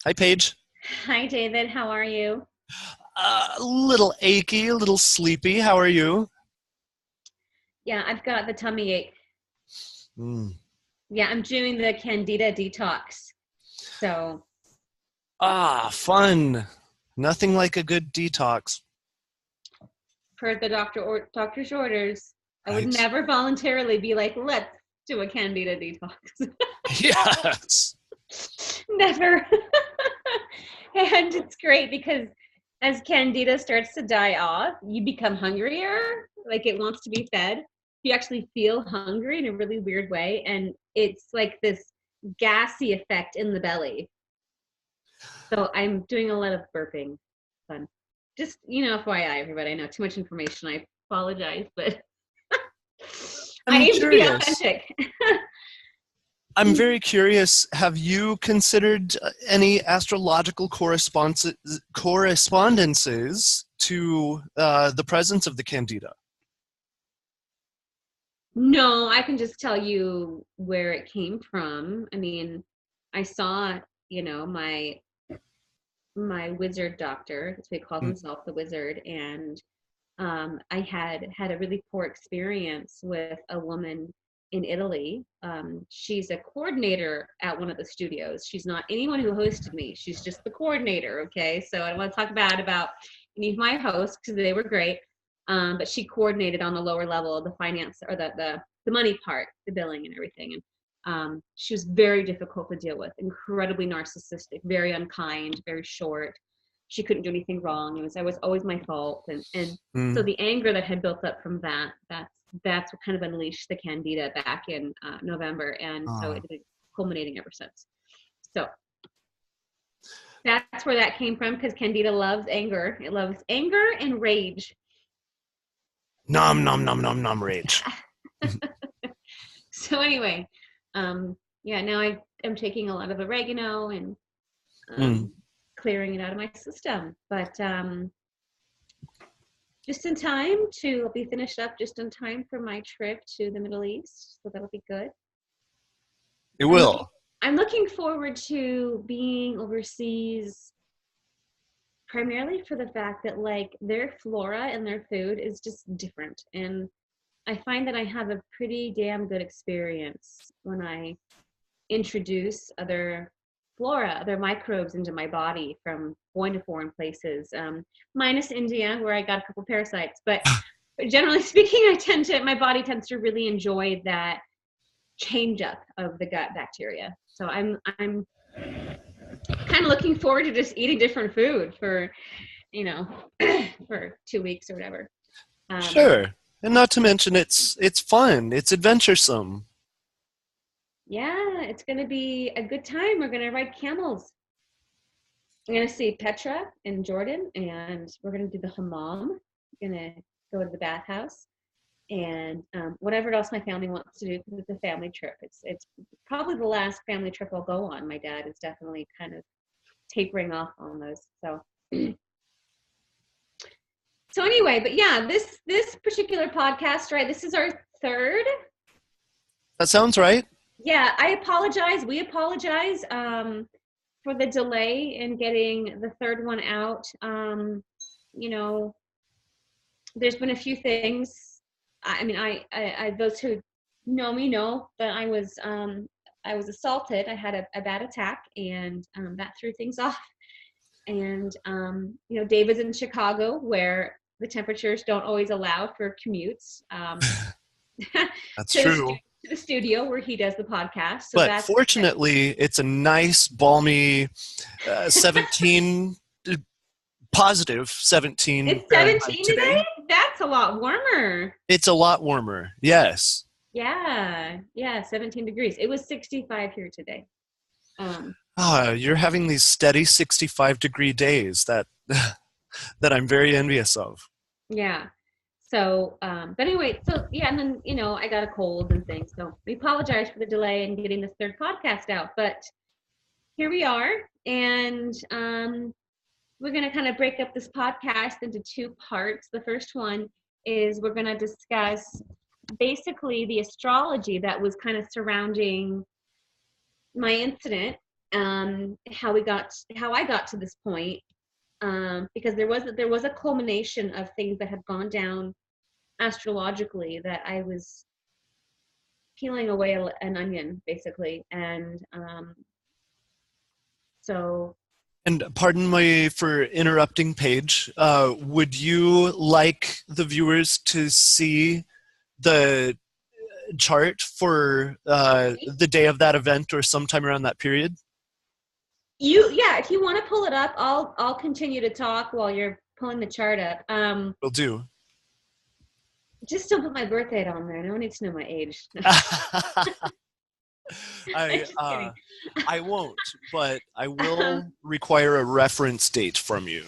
Hi, Paige. Hi, David. How are you? A little achy, a little sleepy. How are you? Yeah, I've got the tummy ache. Mm. Yeah, I'm doing the Candida detox. So, Fun. Nothing like a good detox, per the doctor's orders, I would right? never voluntarily be like, let's do a Candida detox. Yes. Never. And it's great because as Candida starts to die off, you become hungrier, like it wants to be fed. You actually feel hungry in a really weird way. And it's like this gassy effect in the belly. So I'm doing a lot of burping. Fun. Just, FYI, everybody, I know too much information. I apologize, but I I'm aim to be curious. authentic. I'm very curious. Have you considered any astrological correspondences to the presence of the Candida? No, I can just tell you where it came from. I mean, I saw, my wizard doctor, that's what he calls Mm. himself, the wizard, and I had a really poor experience with a woman in Italy. She's a coordinator at one of the studios. She's not anyone who hosted me. She's just the coordinator. Okay, so I don't want to talk bad about any of my hosts because they were great. But she coordinated on the lower level of the finance or the money part, the billing and everything. And she was very difficult to deal with, incredibly narcissistic, very unkind, very short. She couldn't do anything wrong. I was always my fault, and so Mm. the anger that had built up from that's what kind of unleashed the Candida back in November, and so Oh, it's been culminating ever since. So that's where that came from because Candida loves anger. It loves anger and rage. nom nom nom nom nom rage. So anyway, yeah, now I am taking a lot of oregano and Mm. um, clearing it out of my system. But just in time to be finished up just in time for my trip to the Middle East. So that'll be good. It I'm looking will. I'm looking forward to being overseas primarily for the fact that like their flora and their food is just different. And I find that I have a pretty damn good experience when I introduce other flora, other microbes into my body from going to foreign places, minus India, where I got a couple parasites. But generally speaking, my body tends to really enjoy that change up of the gut bacteria. So I'm kind of looking forward to just eating different food for you know for 2 weeks or whatever. Um, Sure. And not to mention it's fun. It's adventuresome. yeah, it's gonna be a good time. We're gonna ride camels. I'm gonna see Petra in Jordan, and we're gonna do the hammam. We're gonna go to the bathhouse, and whatever else my family wants to do because it's a family trip. It's probably the last family trip I'll go on. My dad is definitely kind of tapering off on those. So anyway, but yeah, this particular podcast, right? This is our third. That sounds right. Yeah, I apologize. We apologize for the delay in getting the third one out. You know, there's been a few things. I mean, I those who know me know that I was assaulted. I had a bad attack, and that threw things off. And David's in Chicago, where the temperatures don't always allow for commutes That's to true. the studio where he does the podcast. So But that's fortunately, it's a nice, balmy 17, positive 17 it's Fahrenheit 17 today. today. That's a lot warmer. It's a lot warmer. Yes. Yeah, 17 degrees. It was 65 here today. Um, You're having these steady 65-degree days that I'm very envious of. yeah. So, but anyway, so yeah, and then I got a cold and things. So we apologize for the delay in getting this third podcast out, but here we are, and we're going to kind of break up this podcast into two parts. The first one is we're going to discuss basically the astrology that was kind of surrounding my incident how I got to this point, because there was a culmination of things that had gone down astrologically that I was peeling away an onion basically, and so And pardon me for interrupting, Paige. Would you like the viewers to see the chart for the day of that event or sometime around that period? yeah, if you want to pull it up, I'll continue to talk while you're pulling the chart up. Will do. Just don't put my birth date on there. No one needs to know my age. I Just kidding. I won't, but I will require a reference date from you.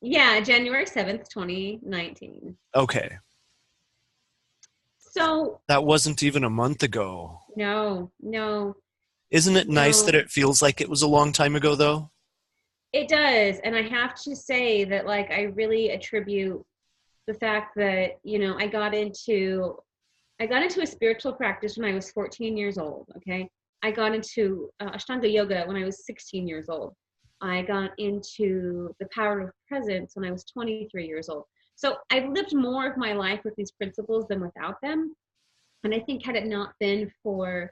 Yeah, January 7th, 2019. Okay. So That wasn't even a month ago. no, no, Isn't it nice that no. it feels like it was a long time ago, though? It does, and I have to say that like I really attribute the fact that I got into a spiritual practice when I was 14 years old. Okay, I got into Ashtanga yoga when I was 16 years old. I got into the power of presence when I was 23 years old. So I've lived more of my life with these principles than without them. And I think had it not been for,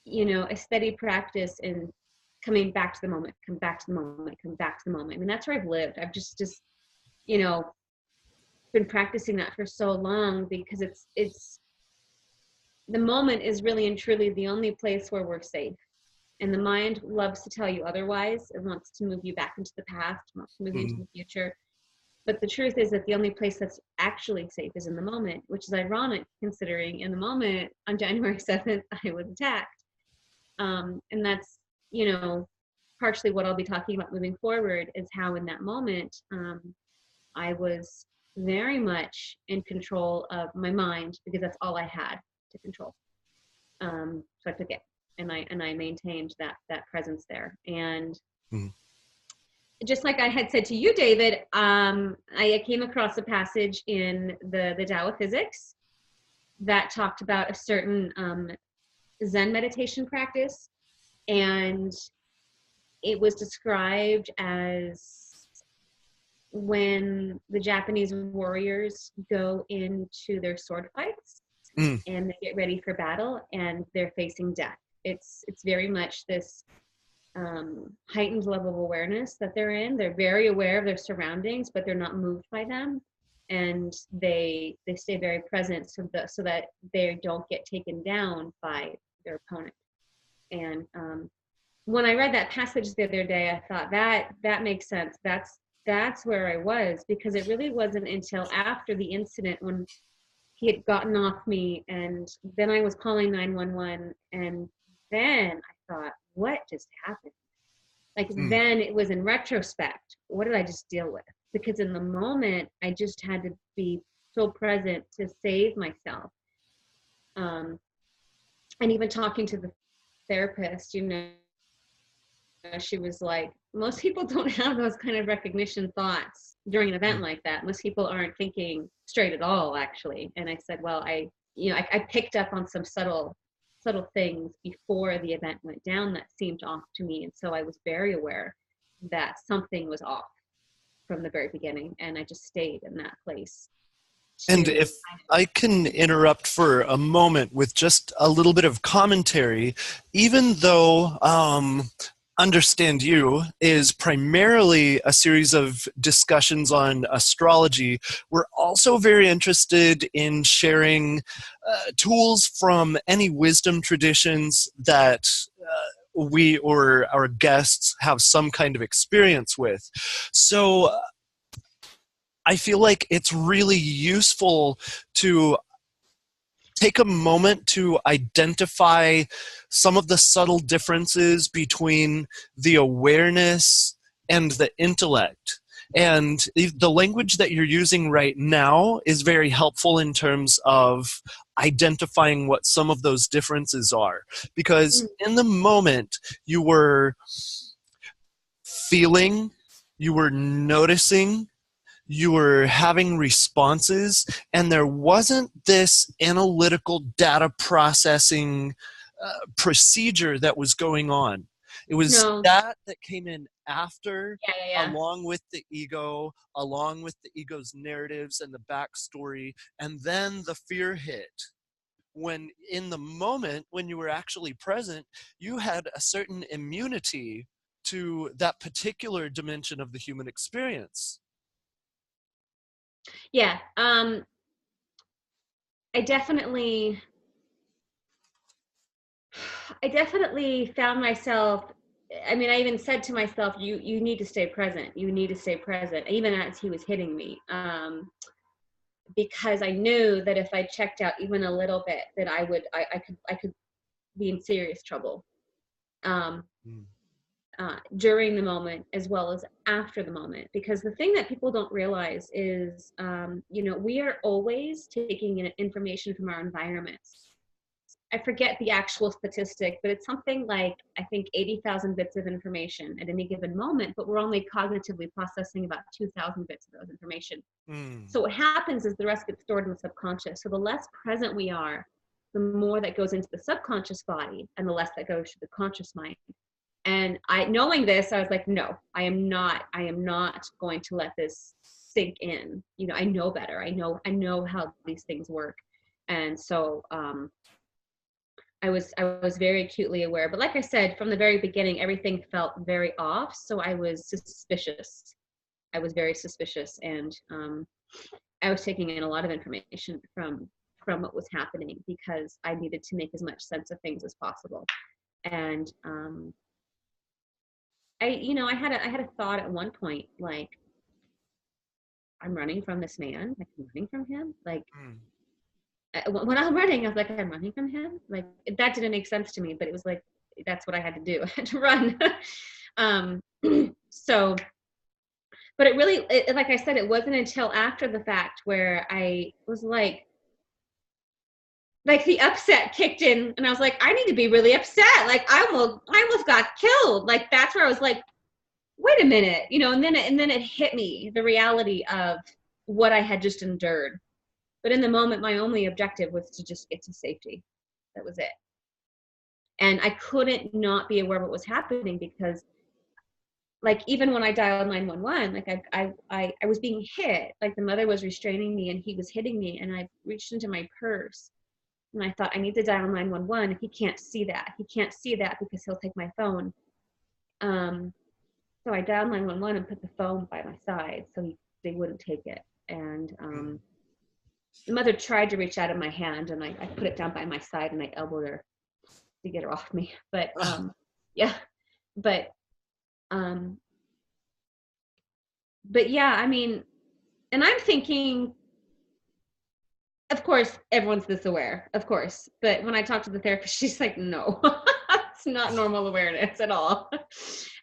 a steady practice in coming back to the moment, come back to the moment, come back to the moment. I mean, that's where I've lived. I've just, you know, been practicing that for so long because it's the moment is really and truly the only place where we're safe. And the mind loves to tell you otherwise. It wants to move you back into the past, wants to move you into Mm. the future. But the truth is that the only place that's actually safe is in the moment, which is ironic considering in the moment on January 7th, I was attacked. And that's, partially what I'll be talking about moving forward is how in that moment, I was very much in control of my mind because that's all I had to control. So I took it and I maintained that presence there. And Mm. just like I had said to you, David, I came across a passage in the Tao of Physics that talked about a certain Zen meditation practice, and it was described as when the Japanese warriors go into their sword fights Mm. and they get ready for battle and they're facing death. It's very much this heightened level of awareness that they're in. They're very aware of their surroundings, but they're not moved by them, and they stay very present so that they don't get taken down by their opponent. And when I read that passage the other day, I thought that makes sense. That's where I was, because it really wasn't until after the incident when he had gotten off me, and then I was calling 911, and then I thought, what just happened? Like Mm. then it was in retrospect, what did I just deal with? Because in the moment, I just had to be so present to save myself. And even talking to the therapist, she was like, most people don't have those kind of recognition thoughts during an event Mm. like that. Most people aren't thinking straight at all, actually. And I said, well, I picked up on some subtle things before the event went down that seemed off to me. And so I was very aware that something was off from the very beginning. And I just stayed in that place And to if I can interrupt for a moment with just a little bit of commentary, even though Understand You is primarily a series of discussions on astrology, we're also very interested in sharing tools from any wisdom traditions that we or our guests have some kind of experience with. So I feel like it's really useful to take a moment to identify some of the subtle differences between the awareness and the intellect. And the language that you're using right now is very helpful in terms of identifying what some of those differences are. Because in the moment, you were feeling, you were noticing, you were having responses, and there wasn't this analytical data processing procedure that was going on. It was No. that came in after, Yeah, yeah, yeah. along with the ego, along with the ego's narratives and the backstory, and then the fear hit. When in the moment when you were actually present, you had a certain immunity to that particular dimension of the human experience. Yeah. I definitely I definitely found myself, I mean, I even said to myself, you need to stay present. You need to stay present, even as he was hitting me. Because I knew that if I checked out even a little bit, that I could be in serious trouble. Um, Mm. During the moment as well as after the moment, because the thing that people don't realize is, we are always taking in information from our environments. I forget the actual statistic, but it's something like, I think, 80,000 bits of information at any given moment, but we're only cognitively processing about 2,000 bits of those information. Mm. So what happens is the rest gets stored in the subconscious. So the less present we are, the more that goes into the subconscious body and the less that goes to the conscious mind. And knowing this, I was like, no, I am not going to let this sink in. I know better. I know how these things work. And so, I was very acutely aware. But like I said, from the very beginning, everything felt very off. So I was suspicious. I was very suspicious, and I was taking in a lot of information from what was happening, because I needed to make as much sense of things as possible. And I had a thought at one point, like, I'm running from this man, like, I'm running from him, like. Mm. When I'm running, I was like, I'm running from him. Like, that didn't make sense to me, but it was like, that's what I had to do. I had to run. um, so, but it really, like I said, it wasn't until after the fact where I was like the upset kicked in, and I was like, I need to be really upset. Like, I almost got killed. Like, that's where I was like, wait a minute, and then it hit me, the reality of what I had just endured. But in the moment, my only objective was to just get to safety. That was it. And I couldn't not be aware of what was happening, because, like, even when I dialed 911, like, I was being hit. Like, the mother was restraining me and he was hitting me, and I reached into my purse and I thought, I need to dial 911. He can't see that. He can't see that because he'll take my phone. So I dialed 911 and put the phone by my side so they wouldn't take it. And the mother tried to reach out of my hand, and I put it down by my side and I elbowed her to get her off me. But yeah, but um, but yeah, I mean, and I'm thinking, of course, everyone's this aware, of course. But when I talk to the therapist, she's like, no, it's not normal awareness at all.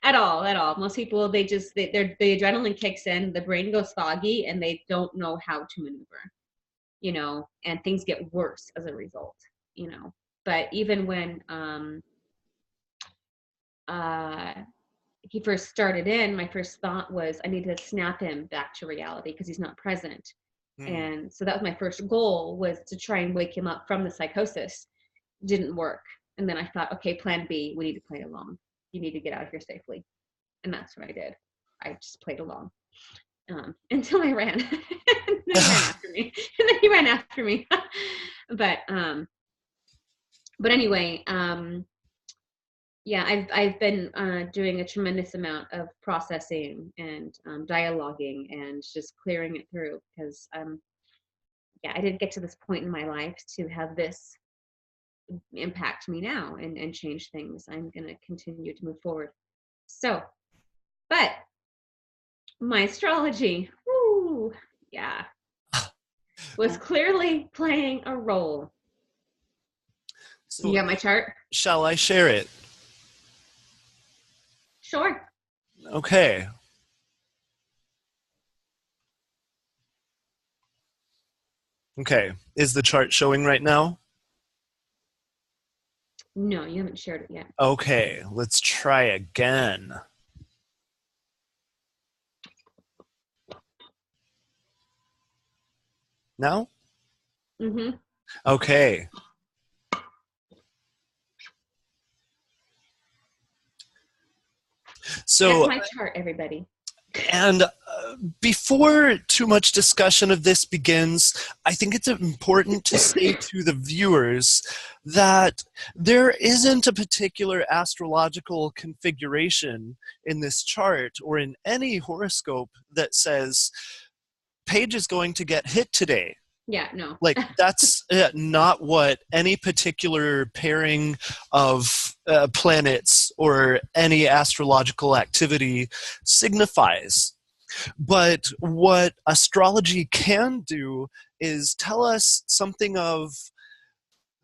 At all, at all. Most people, the adrenaline kicks in, the brain goes foggy, and they don't know how to maneuver, and things get worse as a result. But even when he first started in, my first thought was, I need to snap him back to reality because he's not present. Mm. And so that was my first goal, was to try and wake him up from the psychosis. Didn't work. And then I thought, okay, plan B, we need to play along. You need to get out of here safely. And that's what I did. I just played along until I ran. And then he ran after me. And then he ran after me. But anyway, yeah, I've been doing a tremendous amount of processing and dialoguing and just clearing it through, because yeah, I didn't get to this point in my life to have this impact me now and change things. I'm going to continue to move forward. So, but my astrology, whoo, yeah, was clearly playing a role. So, You got my chart? shall I share it? Sure. Okay. Okay. Is the chart showing right now? No, you haven't shared it yet. Okay. Let's try again. Now? Mm-hmm. Okay. That's So, my chart, everybody. and before too much discussion of this begins, I think it's important to say to the viewers that there isn't a particular astrological configuration in this chart or in any horoscope that says Paige is going to get hit today. Yeah, no. Like, that's not what any particular pairing of planets or any astrological activity signifies. But what astrology can do is tell us something of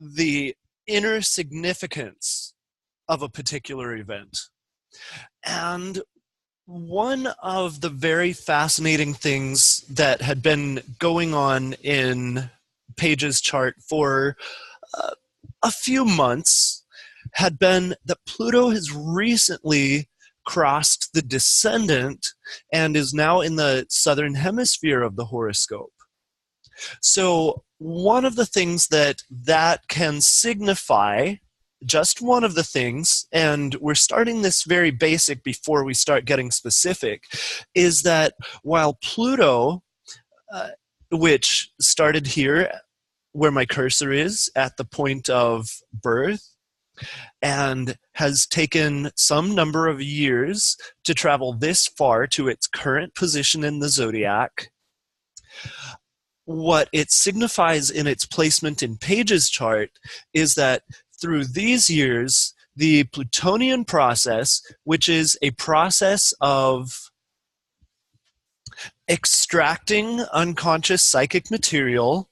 the inner significance of a particular event. And one of the very fascinating things that had been going on in Paige's chart for uh, a few months had been that Pluto has recently crossed the descendant and is now in the southern hemisphere of the horoscope. So one of the things that can signify, just one of the things, and we're starting this very basic before we start getting specific, is that while Pluto, uh, which started here where my cursor is at the point of birth, and has taken some number of years to travel this far to its current position in the zodiac, what it signifies in its placement in Paige's chart is that through these years, the Plutonian process, which is a process of extracting unconscious psychic material,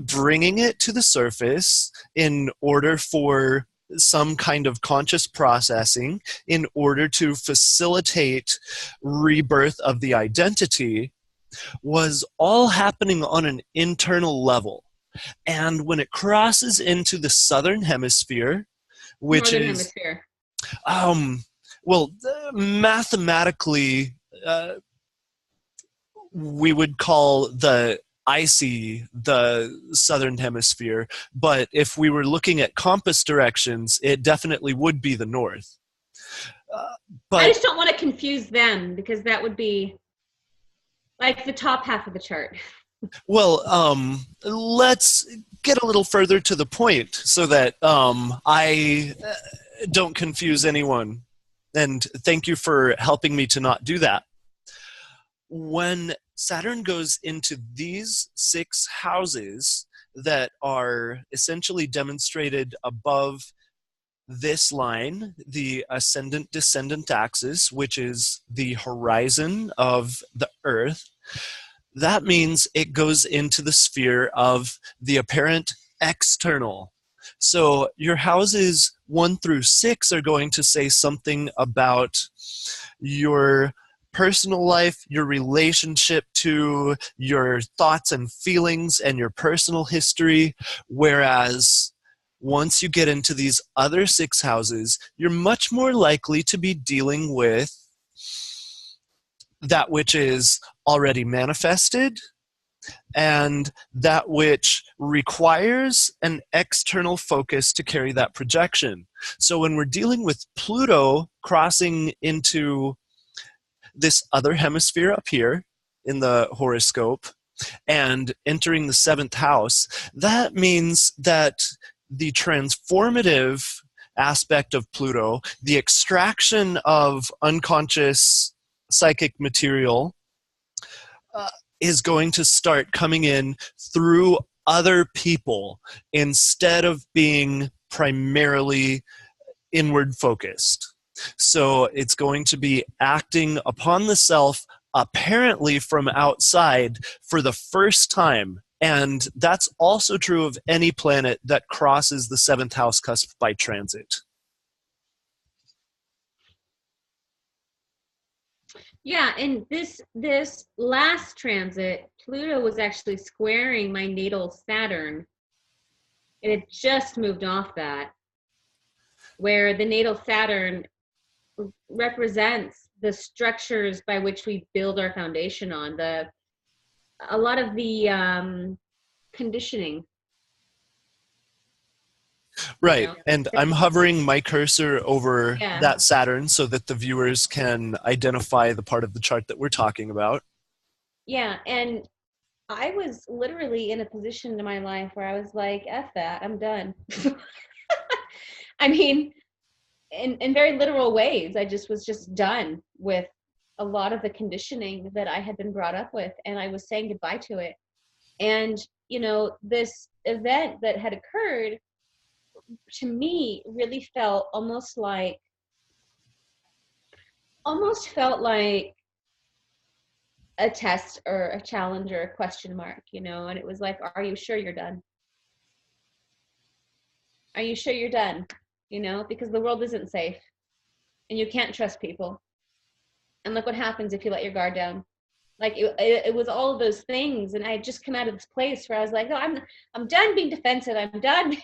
bringing it to the surface in order for some kind of conscious processing, in order to facilitate rebirth of the identity, was all happening on an internal level. And when it crosses into the southern hemisphere, which Northern is, hemisphere. well, mathematically, we would call the icy the southern hemisphere, but if we were looking at compass directions, it definitely would be the north. I But just don't want to confuse them because that would be like the top half of the chart. well, let's get a little further to the point so that I don't confuse anyone. And thank you for helping me to not do that. When Saturn goes into these 6 houses that are essentially demonstrated above this line, the ascendant-descendant axis, which is the horizon of the Earth, that means it goes into the sphere of the apparent external. So your houses 1 through 6 are going to say something about your personal life, your relationship to your thoughts and feelings and your personal history, whereas once you get into these other 6 houses, you're much more likely to be dealing with that which is already manifested and that which requires an external focus to carry that projection. So when we're dealing with Pluto crossing into this other hemisphere up here in the horoscope and entering the 7th house, that means that the transformative aspect of Pluto, the extraction of unconscious psychic material, is going to start coming in through other people instead of being primarily inward focused. So it's going to be acting upon the self apparently from outside for the first time. And that's also true of any planet that crosses the 7th house cusp by transit. Yeah, and this last transit, Pluto was actually squaring my natal Saturn, and it just moved off that, where the natal Saturn represents the structures by which we build our foundation on, a lot of the conditioning. you Right. know? And I'm hovering my cursor over Yeah. that Saturn so that the viewers can identify the part of the chart that we're talking about. Yeah. And I was literally in a position in my life where I was like, F that, I'm done. I mean, in very literal ways, I just was just done with a lot of the conditioning that I had been brought up with, and I was saying goodbye to it. And, this event that had occurred to me really felt almost felt like a test or a challenge or a question mark, and it was like, are you sure you're done? Are you sure you're done? Because the world isn't safe and you can't trust people. And look what happens if you let your guard down. Like it was all of those things, and I had just come out of this place where I was like, no, I'm done being defensive. I'm done,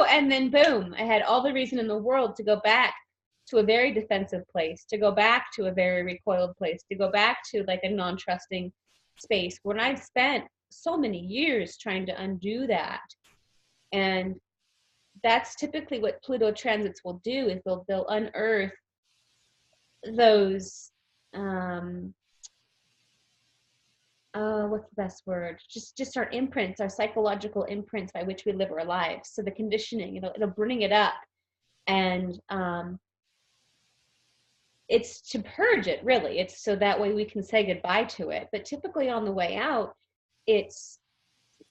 And then boom, I had all the reason in the world to go back to a very defensive place, to go back to a very recoiled place, to go back to like a non-trusting space when I've spent so many years trying to undo that. And that's typically what Pluto transits will do, is they'll unearth those what's the best word? Just our imprints, our psychological imprints by which we live our lives. So the conditioning, it'll bring it up, and it's to purge it. Really, it's so that way we can say goodbye to it. But typically on the way out, it's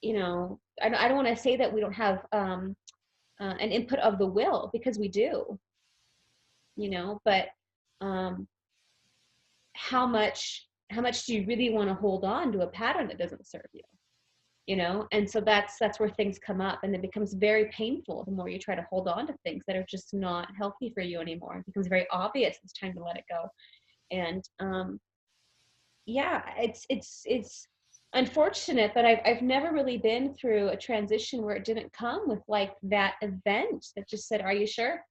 I don't want to say that we don't have an input of the will, because we do, but how much do you really want to hold on to a pattern that doesn't serve you? And so that's where things come up, and it becomes very painful the more you try to hold on to things that are just not healthy for you anymore. It becomes very obvious it's time to let it go. And yeah, it's unfortunate, but I've never really been through a transition where it didn't come with like that event that just said, are you sure?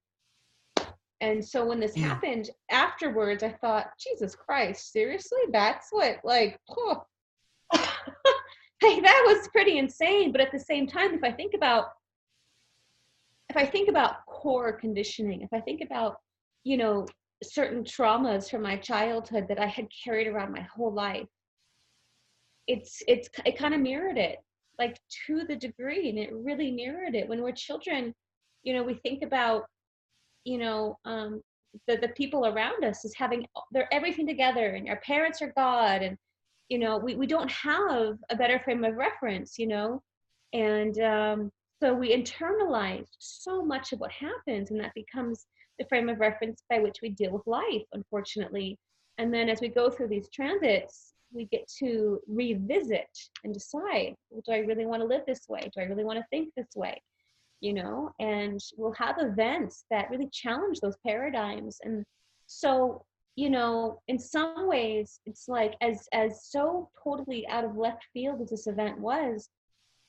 And so when this Mm. happened afterwards, I thought, Jesus Christ, seriously? That's what, like, oh. Hey, that was pretty insane. But at the same time, if I think about core conditioning, if I think about, certain traumas from my childhood that I had carried around my whole life, it kind of mirrored it, like, to the degree, and it really mirrored it. When we're children, we think about, you know, um, the people around us as having their everything together, and our parents are God, and we don't have a better frame of reference, and so we internalize so much of what happens, and that becomes the frame of reference by which we deal with life, unfortunately. And then as we go through these transits, we get to revisit and decide, well, do I really want to live this way? Do I really want to think this way? And we'll have events that really challenge those paradigms. And so, in some ways, it's like, as so totally out of left field as this event was,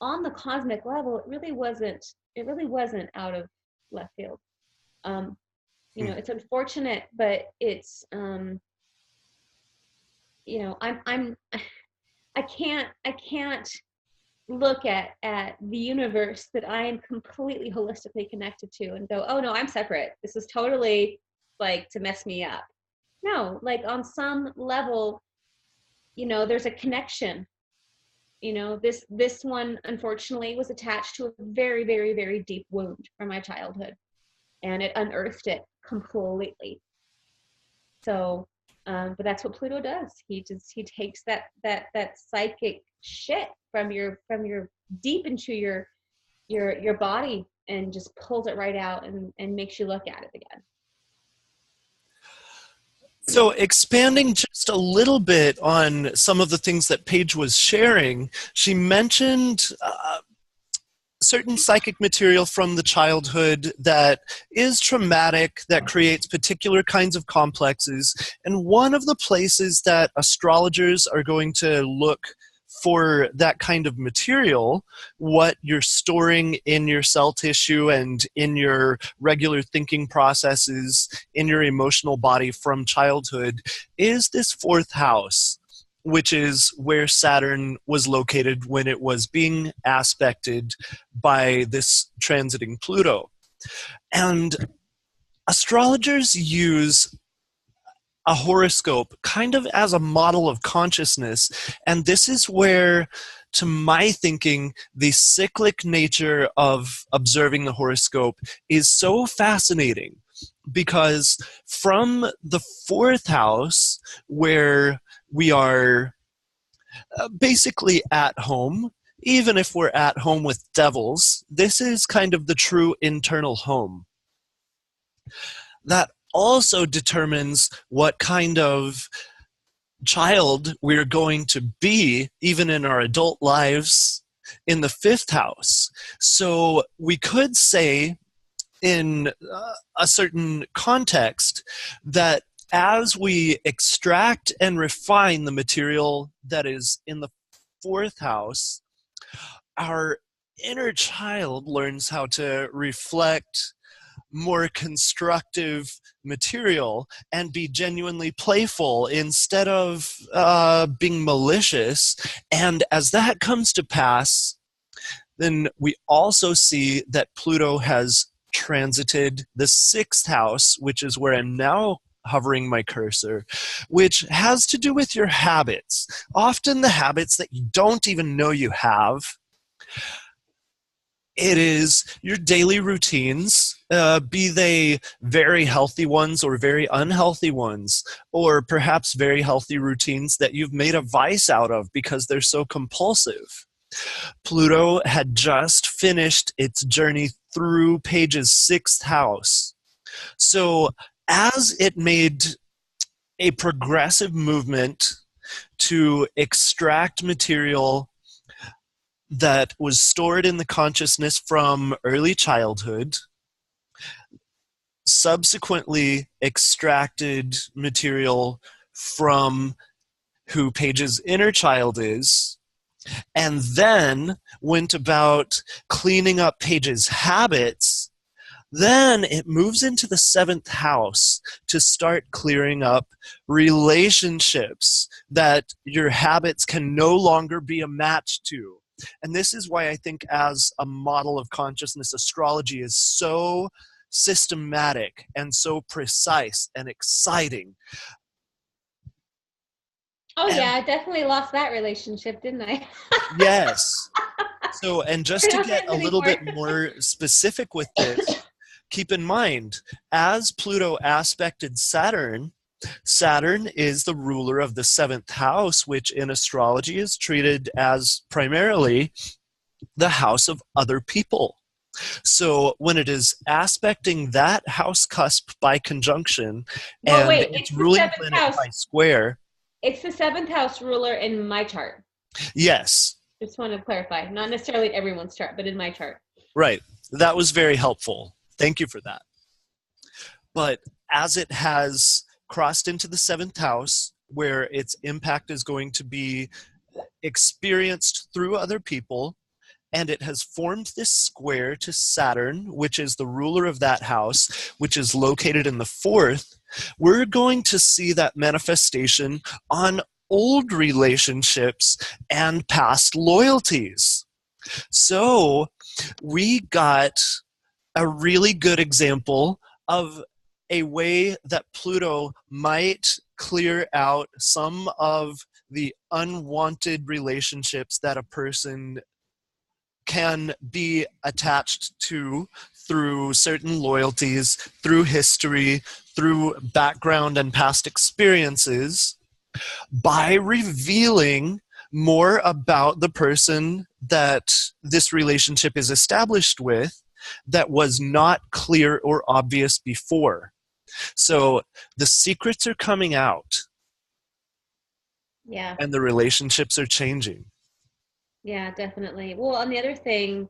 on the cosmic level, it really wasn't out of left field. It's unfortunate, but it's I'm I can't look at the universe that I am completely holistically connected to and go, oh no, I'm separate. This is totally like to mess me up. No, like on some level, there's a connection. This one unfortunately was attached to a very, very, very deep wound from my childhood, and it unearthed it completely. So, but that's what Pluto does. He takes that psychic shit from your deep into your body, and just pulls it right out, and makes you look at it again. So expanding just a little bit on some of the things that Paige was sharing, she mentioned certain psychic material from the childhood that is traumatic, that creates particular kinds of complexes. And one of the places that astrologers are going to look for that kind of material, what you're storing in your cell tissue and in your regular thinking processes, in your emotional body from childhood, is this fourth house. which is where Saturn was located when it was being aspected by this transiting Pluto. And astrologers use a horoscope kind of as a model of consciousness. And this is where, to my thinking, the cyclic nature of observing the horoscope is so fascinating, because from the fourth house, where we are basically at home, even if we're at home with devils, this is kind of the true internal home. That also determines what kind of child we're going to be, even in our adult lives, in the fifth house. So we could say, in a certain context, that as we extract and refine the material that is in the fourth house, our inner child learns how to reflect more constructive material and be genuinely playful instead of being malicious. And as that comes to pass, then we also see that Pluto has transited the sixth house, which is where I'm now hovering my cursor, which has to do with your habits. Often the habits that you don't even know you have. It is your daily routines, be they very healthy ones or very unhealthy ones, or perhaps very healthy routines that you've made a vice out of because they're so compulsive. Pluto had just finished its journey through Paige's sixth house. So as it made a progressive movement to extract material that was stored in the consciousness from early childhood, subsequently extracted material from who Paige's inner child is, and then went about cleaning up Paige's habits, then it moves into the seventh house to start clearing up relationships that your habits can no longer be a match to. And this is why I think, as a model of consciousness, astrology is so systematic and so precise and exciting. Oh And yeah, I definitely lost that relationship, didn't I? yes. So, and just We're to not get friends a little anymore. bit more specific with this, keep in mind, as Pluto aspected Saturn, Saturn is the ruler of the seventh house, which in astrology is treated as primarily the house of other people. So when it is aspecting that house cusp by conjunction Well, and wait, its it's the ruling seventh planet house. by square, It's the seventh house ruler in my chart. yes, Just want to clarify. Not necessarily in everyone's chart, but in my chart. right. That was very helpful. Thank you for that. But as it has crossed into the seventh house, where its impact is going to be experienced through other people, and it has formed this square to Saturn, which is the ruler of that house, which is located in the fourth, we're going to see that manifestation on old relationships and past loyalties. So we got a really good example of a way that Pluto might clear out some of the unwanted relationships that a person can be attached to through certain loyalties, through history, through background and past experiences, by revealing more about the person that this relationship is established with that was not clear or obvious before. So the secrets are coming out, Yeah. and the relationships are changing. Yeah, definitely. Well, and the other thing,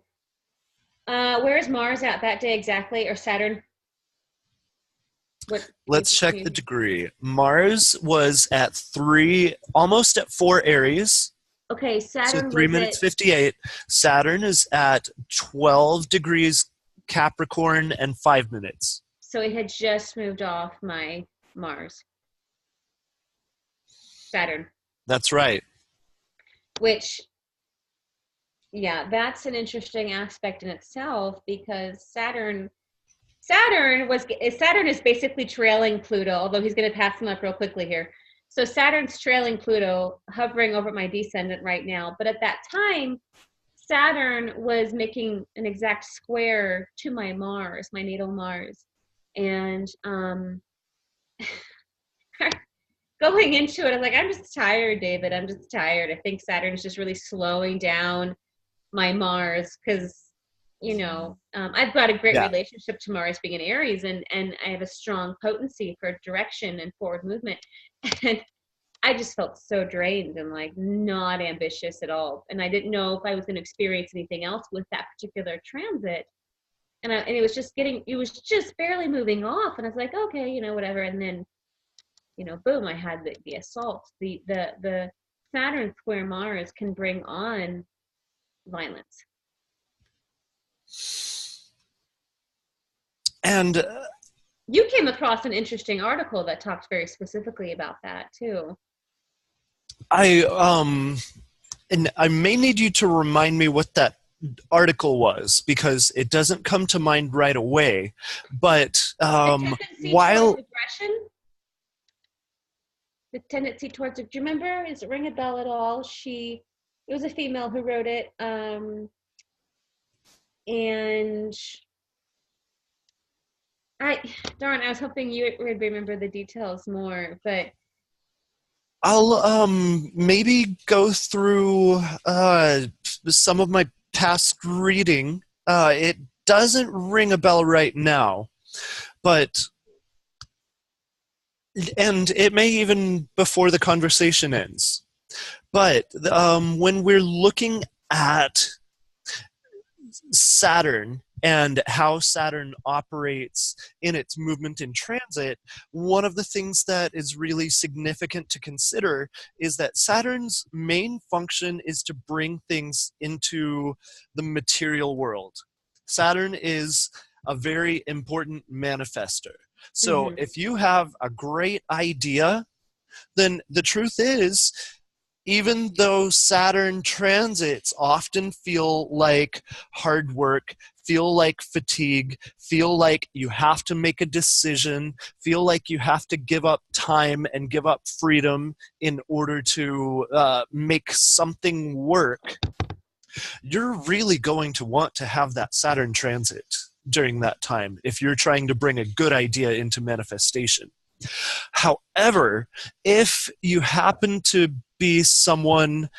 where is Mars at that day exactly, or Saturn? What Let's check the degree. Mars was at 3, almost at 4 Aries. Okay, So Saturn 3 was minutes at, 58. Saturn is at 12 degrees Capricorn and 5 minutes. so it had just moved off my Mars. Saturn. That's right. which, yeah, that's an interesting aspect in itself because Saturn is basically trailing Pluto, although he's going to pass him up real quickly here. So Saturn's trailing Pluto, hovering over my descendant right now. But at that time, Saturn was making an exact square to my Mars, my natal Mars. And going into it, I was like, I'm just tired, David. I'm just tired. I think Saturn is just really slowing down my Mars because, I've got a great Yeah. relationship to Mars being in Aries, and I have a strong potency for direction and forward movement. And I just felt so drained and like not ambitious at all. And I didn't know if I was going to experience anything else with that particular transit. And it was just barely moving off. And I was like, okay, whatever. And then, boom, I had the assault. The Saturn square Mars can bring on violence. And You came across an interesting article that talked very specifically about that too. I may need you to remind me what that article was because it doesn't come to mind right away. But The tendency towards aggression. The tendency towards, do you remember? Does it ring a bell at all? It was a female who wrote it. And I was hoping you would remember the details more, but I'll maybe go through some of my past reading. It doesn't ring a bell right now, and it may even before the conversation ends. But when we're looking at Saturn and how Saturn operates in its movement in transit, one of the things that is really significant to consider is that Saturn's main function is to bring things into the material world. Saturn is a very important manifester. So if you have a great idea, then the truth is, even though Saturn transits often feel like hard work, feel like fatigue, feel like you have to make a decision, feel like you have to give up time and give up freedom in order to make something work, you're really going to want to have that Saturn transit during that time if you're trying to bring a good idea into manifestation. However, if you happen to be someone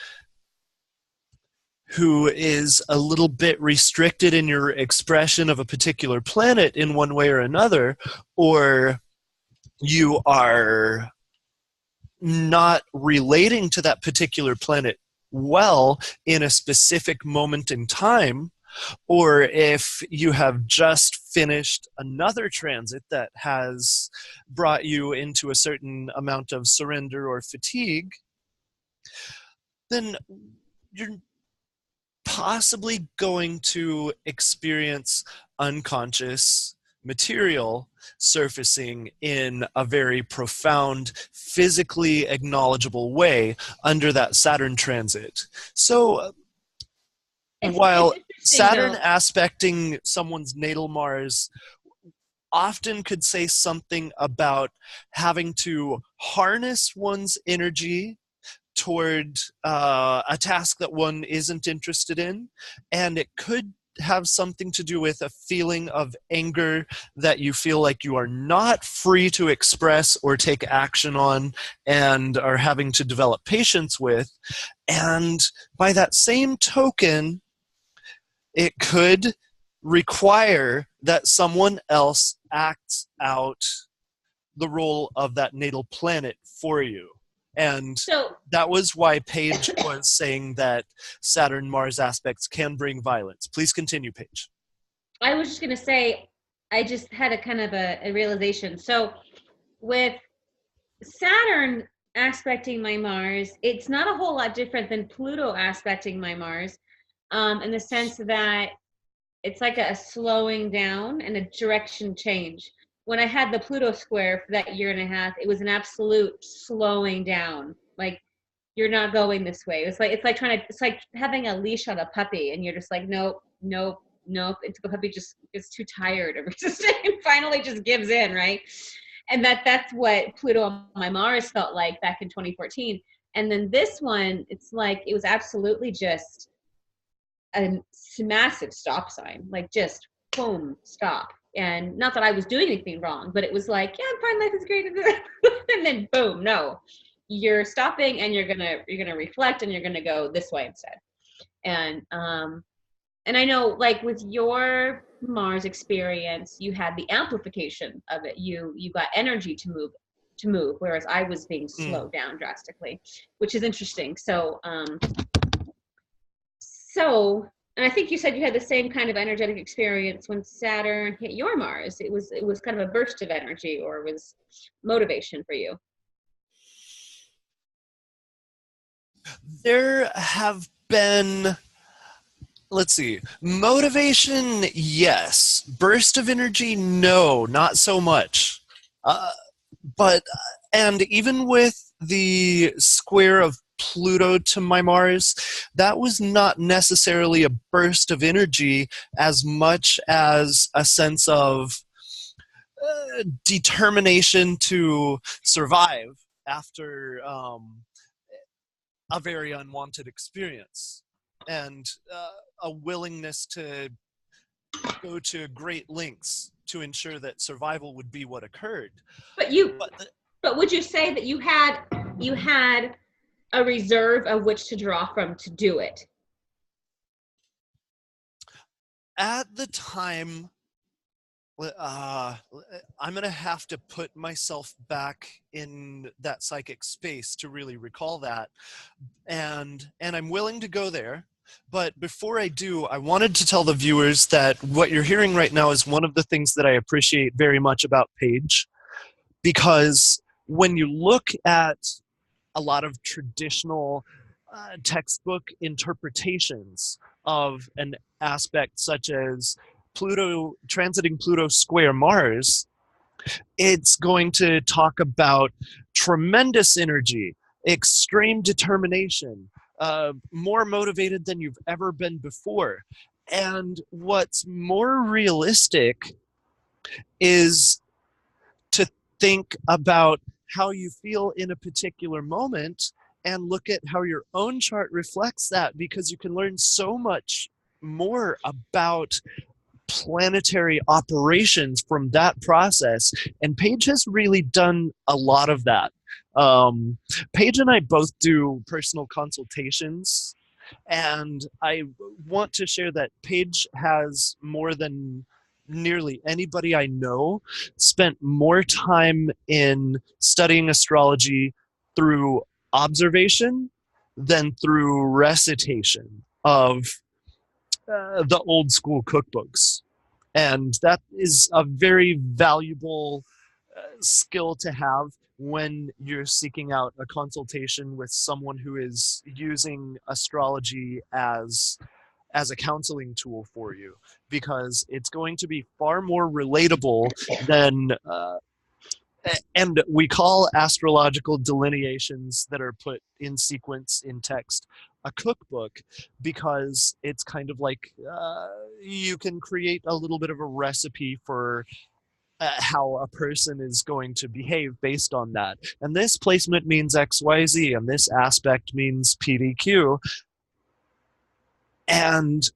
who is a little bit restricted in your expression of a particular planet in one way or another, or you are not relating to that particular planet well in a specific moment in time, or if you have just finished another transit that has brought you into a certain amount of surrender or fatigue, then you're possibly going to experience unconscious material surfacing in a very profound, physically acknowledgeable way under that Saturn transit. So while Saturn aspecting someone's natal Mars often could say something about having to harness one's energy toward a task that one isn't interested in, and it could have something to do with a feeling of anger that you feel like you are not free to express or take action on and are having to develop patience with. And by that same token, it could require that someone else acts out the role of that natal planet for you. And that was why Paige was saying that Saturn-Mars aspects can bring violence. Please continue, Paige. I was just going to say, I just had a kind of a realization. So with Saturn aspecting my Mars, it's not a whole lot different than Pluto aspecting my Mars, in the sense that it's like a slowing down and a direction change. When I had the Pluto square for that year and a half, it was an absolute slowing down. Like you're not going this way. It's like having a leash on a puppy, and you're just like, nope, nope, nope. And the puppy just gets too tired of resisting and finally just gives in, right? And that's what Pluto on my Mars felt like back in 2014. And then this one, it's like it was absolutely just a massive stop sign, like just boom, stop. And not that I was doing anything wrong, but it was like, yeah, I'm fine, life is great. And then boom, no, you're stopping, and you're gonna reflect, and you're gonna go this way instead. And I know, like with your Mars experience, you had the amplification of it. You got energy to move, whereas I was being slowed down drastically, which is interesting. So, and I think you said you had the same kind of energetic experience when Saturn hit your Mars. It was kind of a burst of energy, or was motivation for you. There have been, let's see, motivation, yes. Burst of energy, no, not so much. But and even with the square of Pluto to my Mars, that was not necessarily a burst of energy as much as a sense of determination to survive after a very unwanted experience, and a willingness to go to great lengths to ensure that survival would be what occurred. But you, But but would you say that you had a reserve of which to draw from to do it? at the time, I'm going to have to put myself back in that psychic space to really recall that. And I'm willing to go there. But before I do, I wanted to tell the viewers that what you're hearing right now is one of the things that I appreciate very much about Paige, because when you look at a lot of traditional textbook interpretations of an aspect such as Pluto transiting Pluto square Mars, it's going to talk about tremendous energy, extreme determination, more motivated than you've ever been before. And what's more realistic is to think about how you feel in a particular moment and look at how your own chart reflects that, because you can learn so much more about planetary operations from that process. And Paige has really done a lot of that. Paige and I both do personal consultations, and I want to share that Paige has, more than nearly anybody I know, spent more time in studying astrology through observation than through recitation of the old school cookbooks. And that is a very valuable skill to have when you're seeking out a consultation with someone who is using astrology as a counseling tool for you, because it's going to be far more relatable than and we call astrological delineations that are put in sequence in text a cookbook, because it's kind of like you can create a little bit of a recipe for how a person is going to behave based on that. And this placement means XYZ, and this aspect means PDQ. And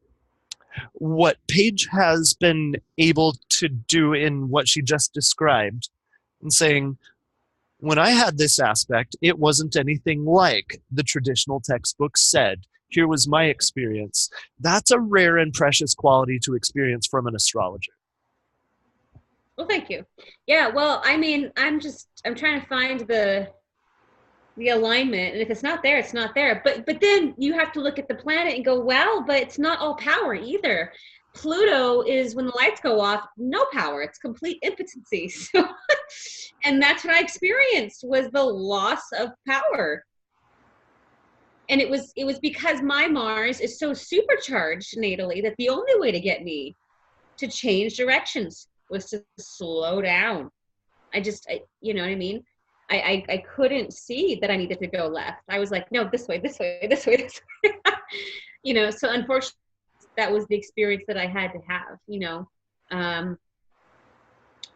what Paige has been able to do in what she just described, and saying, when I had this aspect, it wasn't anything like the traditional textbooks said. Here was my experience. That's a rare and precious quality to experience from an astrologer. Well, thank you. Yeah, well, I mean, I'm trying to find the alignment, and if it's not there, it's not there. But then you have to look at the planet and go, well, but it's not all power either. Pluto is, when the lights go off, no power. It's complete impotency. So, and that's what I experienced, was the loss of power. And it was because my Mars is so supercharged natally that the only way to get me to change directions was to slow down. You know what I mean? I couldn't see that I needed to go left. I was like, no, this way, this way, this way, this way. So unfortunately, that was the experience that I had to have. Um,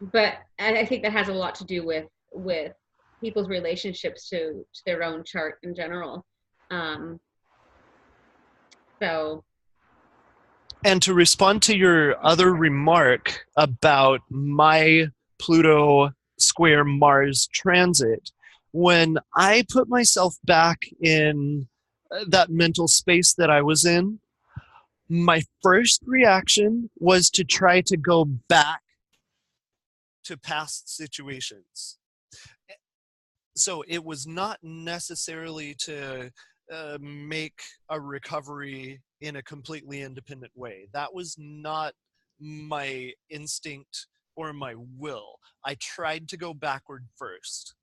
but I think that has a lot to do with people's relationships to their own chart in general. Um, so And to respond to your other remark about my Pluto square Mars transit, when I put myself back in that mental space that I was in, my first reaction was to try to go back to past situations. So it was not necessarily to make a recovery in a completely independent way. That was not my instinct or my will. I tried to go backward first.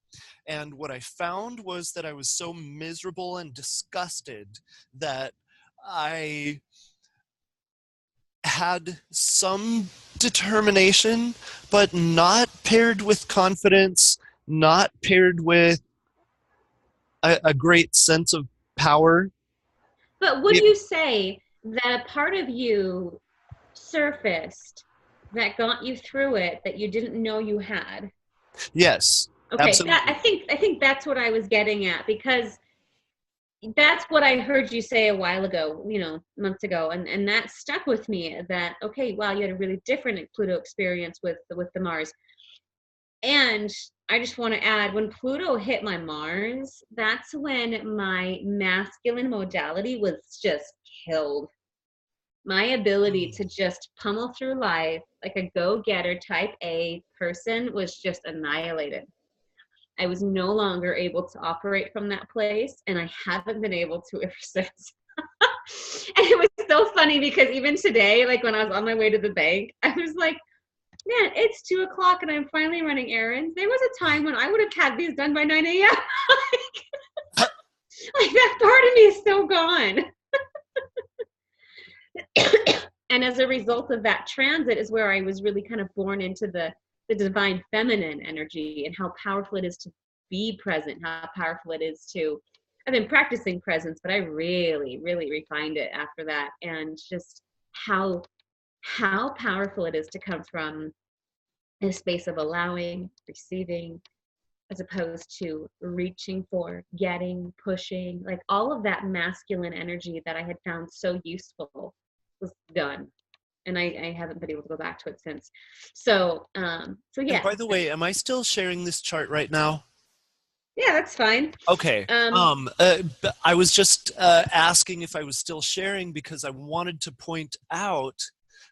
And what I found was that I was so miserable and disgusted that I had some determination, but not paired with confidence, not paired with a great sense of power. but would It, you say that a part of you surfaced that got you through it that you didn't know you had? yes, Okay, that absolutely. I think that's what I was getting at, because that's what I heard you say a while ago, months ago, and that stuck with me. That, okay, wow, you had a really different Pluto experience with the Mars. And I just want to add, when Pluto hit my Mars, that's when my masculine modality was just killed. My ability to just pummel through life like a go-getter type A person was just annihilated. I was no longer able to operate from that place, and I haven't been able to ever since. And it was so funny because even today, like when I was on my way to the bank, I was like, man, it's 2 o'clock and I'm finally running errands. There was a time when I would have had these done by 9 a.m. Like that part of me is so gone. And as a result of that transit is where I was really kind of born into the divine feminine energy, and how powerful it is to be present, how powerful it is to, I've been practicing presence, but I really, really refined it after that. And just how powerful it is to come from a space of allowing, receiving, as opposed to reaching for, getting, pushing. Like all of that masculine energy that I had found so useful was done. And I haven't been able to go back to it since. So And yeah. by the way, am I still sharing this chart right now? Yeah, that's fine. Okay. Um, I was just asking if I was still sharing because I wanted to point out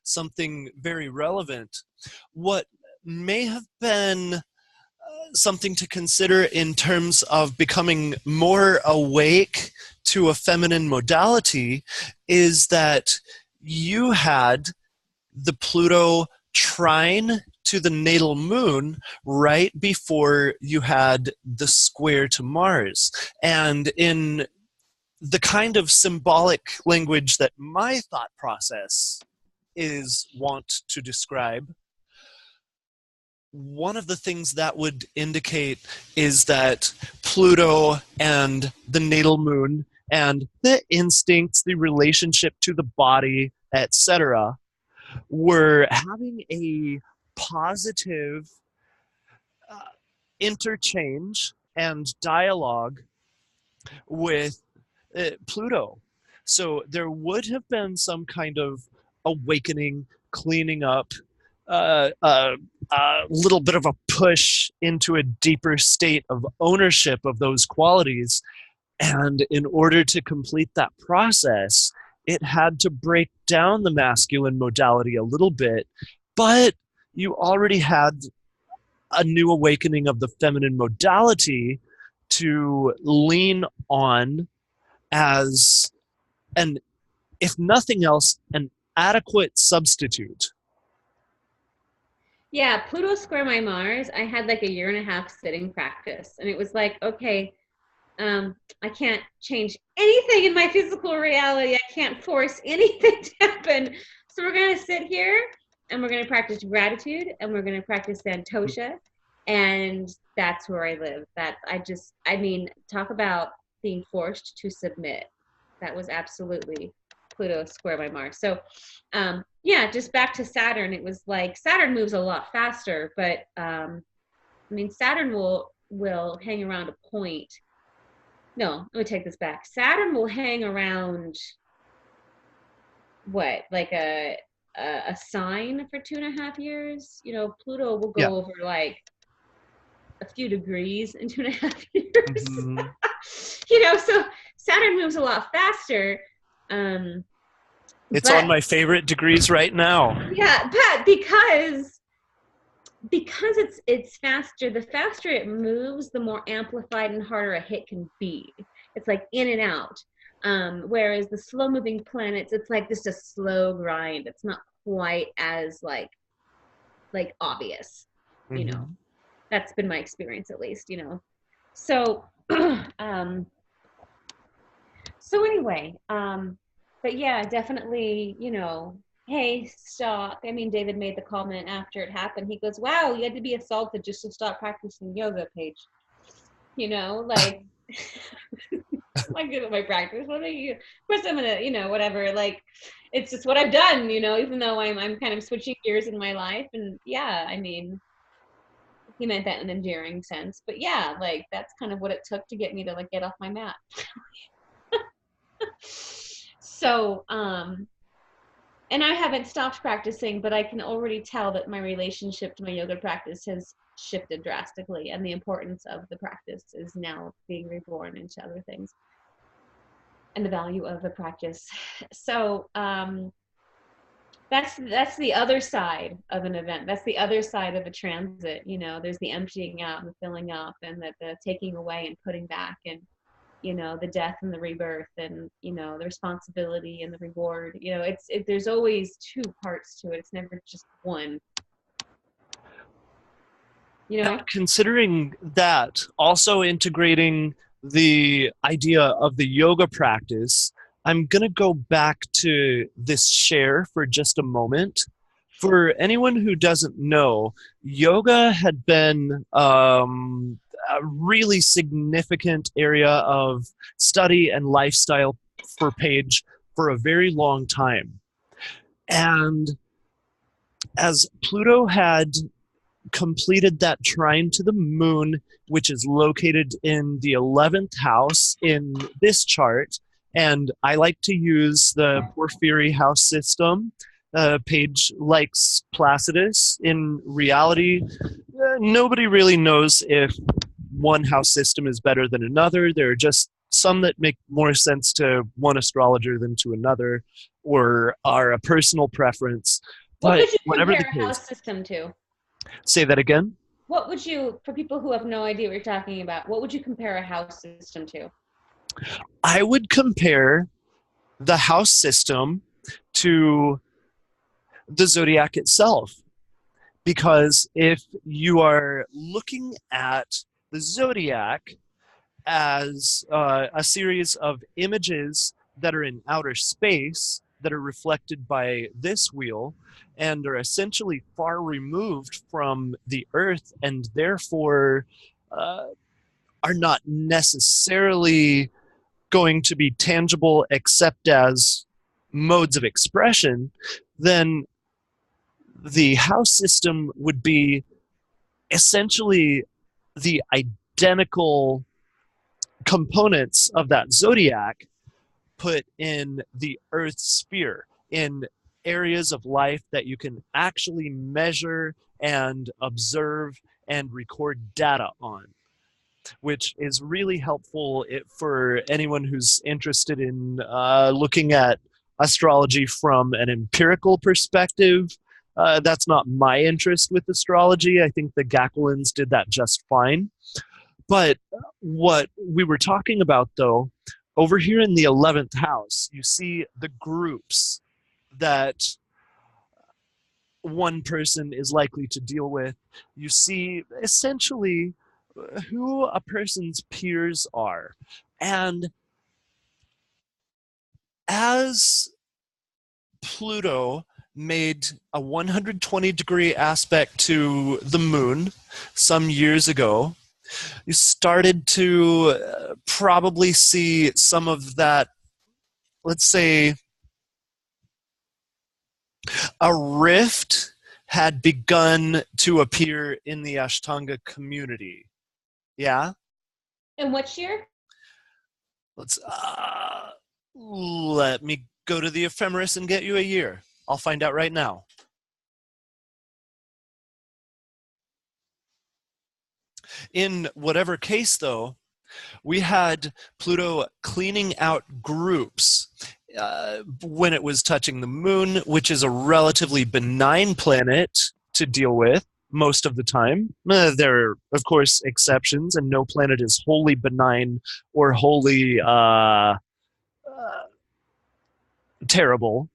something very relevant. What may have been something to consider in terms of becoming more awake to a feminine modality is that you had the Pluto trine to the natal moon right before you had the square to Mars. And in the kind of symbolic language that my thought process is wont to describe, one of the things that would indicate is that Pluto and the natal moon and the instincts, the relationship to the body, etc., were having a positive uh, interchange and dialogue with Pluto. So there would have been some kind of awakening, cleaning up, a little bit of a push into a deeper state of ownership of those qualities. And in order to complete that process, it had to break down the masculine modality a little bit, but you already had a new awakening of the feminine modality to lean on as an, if nothing else, an adequate substitute. yeah, Pluto square my Mars, I had like a year and a half sitting practice. And it was like, okay, I can't change anything in my physical reality. I can't force anything to happen. So we're going to sit here and we're going to practice gratitude, and we're going to practice Santosha, and that's where I live. That I mean, talk about being forced to submit. That was absolutely Pluto square by Mars. So, yeah, just back to Saturn. It was like Saturn moves a lot faster, but I mean, Saturn will hang around a point. No, let me take this back. Saturn will hang around what, like a sign for 2.5 years. You know, Pluto will Yeah. go over like a few degrees in 2.5 years. Hmm. You know, so Saturn moves a lot faster. Um, It's on but my favorite degrees right now. yeah, but because it's faster, the faster it moves, the more amplified and harder a hit can be. It's like in and out. Whereas the slow moving planets, it's like just a slow grind. It's not quite as like obvious, you know. Hmm. That's been my experience, at least, you know. So um so anyway, but yeah, definitely, you know, hey, stop. I mean, David made the comment after it happened. He goes, wow, you had to be assaulted just to stop practicing yoga, Paige. You know, like, I'm good at my practice. What are you? Of course, I'm gonna, you know, whatever. Like, it's just what I've done, you know, even though I'm kind of switching gears in my life. And yeah, I mean, he meant that in an endearing sense. But yeah, like, that's kind of what it took to get me to like get off my mat. So, and I haven't stopped practicing, but I can already tell that my relationship to my yoga practice has shifted drastically, and the importance of the practice is now being reborn into other things, and the value of the practice. So that's the other side of an event. That's the other side of a transit. You know, there's the emptying out and the filling up, and the taking away and putting back, and you know, the death and the rebirth, and you know, the responsibility and the reward. You know, there's always two parts to it. It's never just one, you Now, know. considering that, also integrating the idea of the yoga practice, I'm going to go back to this share for just a moment. For anyone who doesn't know, yoga had been a really significant area of study and lifestyle for Paige for a very long time. And as Pluto had completed that trine to the moon, which is located in the 11th house in this chart. And I like to use the Porphyry house system. Paige likes Placidus. In reality, nobody really knows if one house system is better than another. There are just some that make more sense to one astrologer than to another, or are a personal preference. What But would you whatever compare the a case, house system to? say that again. What would you, for people who have no idea what you're talking about, what would you compare a house system to? I would compare the house system to the zodiac itself. Because if you are looking at the zodiac as a series of images that are in outer space that are reflected by this wheel and are essentially far removed from the earth and therefore uh, are not necessarily going to be tangible except as modes of expression, then the house system would be essentially the identical components of that zodiac put in the Earth's sphere, in areas of life that you can actually measure and observe and record data on, which is really helpful for anyone who's interested in looking at astrology from an empirical perspective. That's not my interest with astrology. I think the Gaquelins did that just fine. But what we were talking about, though, over here in the 11th house, you see the groups that one person is likely to deal with. You see essentially who a person's peers are. And as Pluto made a 120-degree aspect to the moon some years ago. You started to probably see some of that, let's say, a rift had begun to appear in the Ashtanga community. Yeah? And which year? Let's let me go to the ephemeris and get you a year. I'll find out right now. In whatever case, though, we had Pluto cleaning out groups when it was touching the moon, which is a relatively benign planet to deal with most of the time. There are, of course, exceptions, and no planet is wholly benign or wholly terrible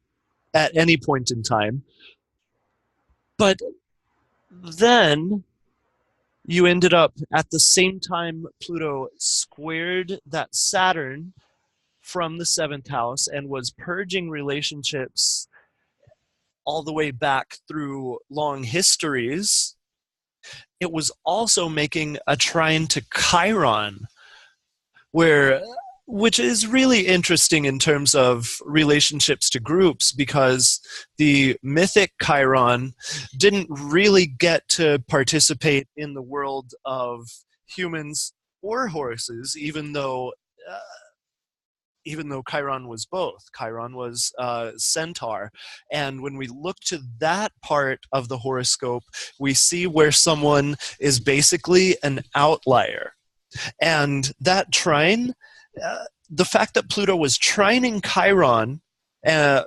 at any point in time. But then you ended up at the same time Pluto squared that Saturn from the seventh house and was purging relationships all the way back through long histories. It was also making a trine to Chiron, where which is really interesting in terms of relationships to groups, because the mythic Chiron didn't really get to participate in the world of humans or horses, uh, even though Chiron was both. Chiron was centaur. And when we look to that part of the horoscope, we see where someone is basically an outlier. And that trine, the fact that Pluto was trining Chiron uh,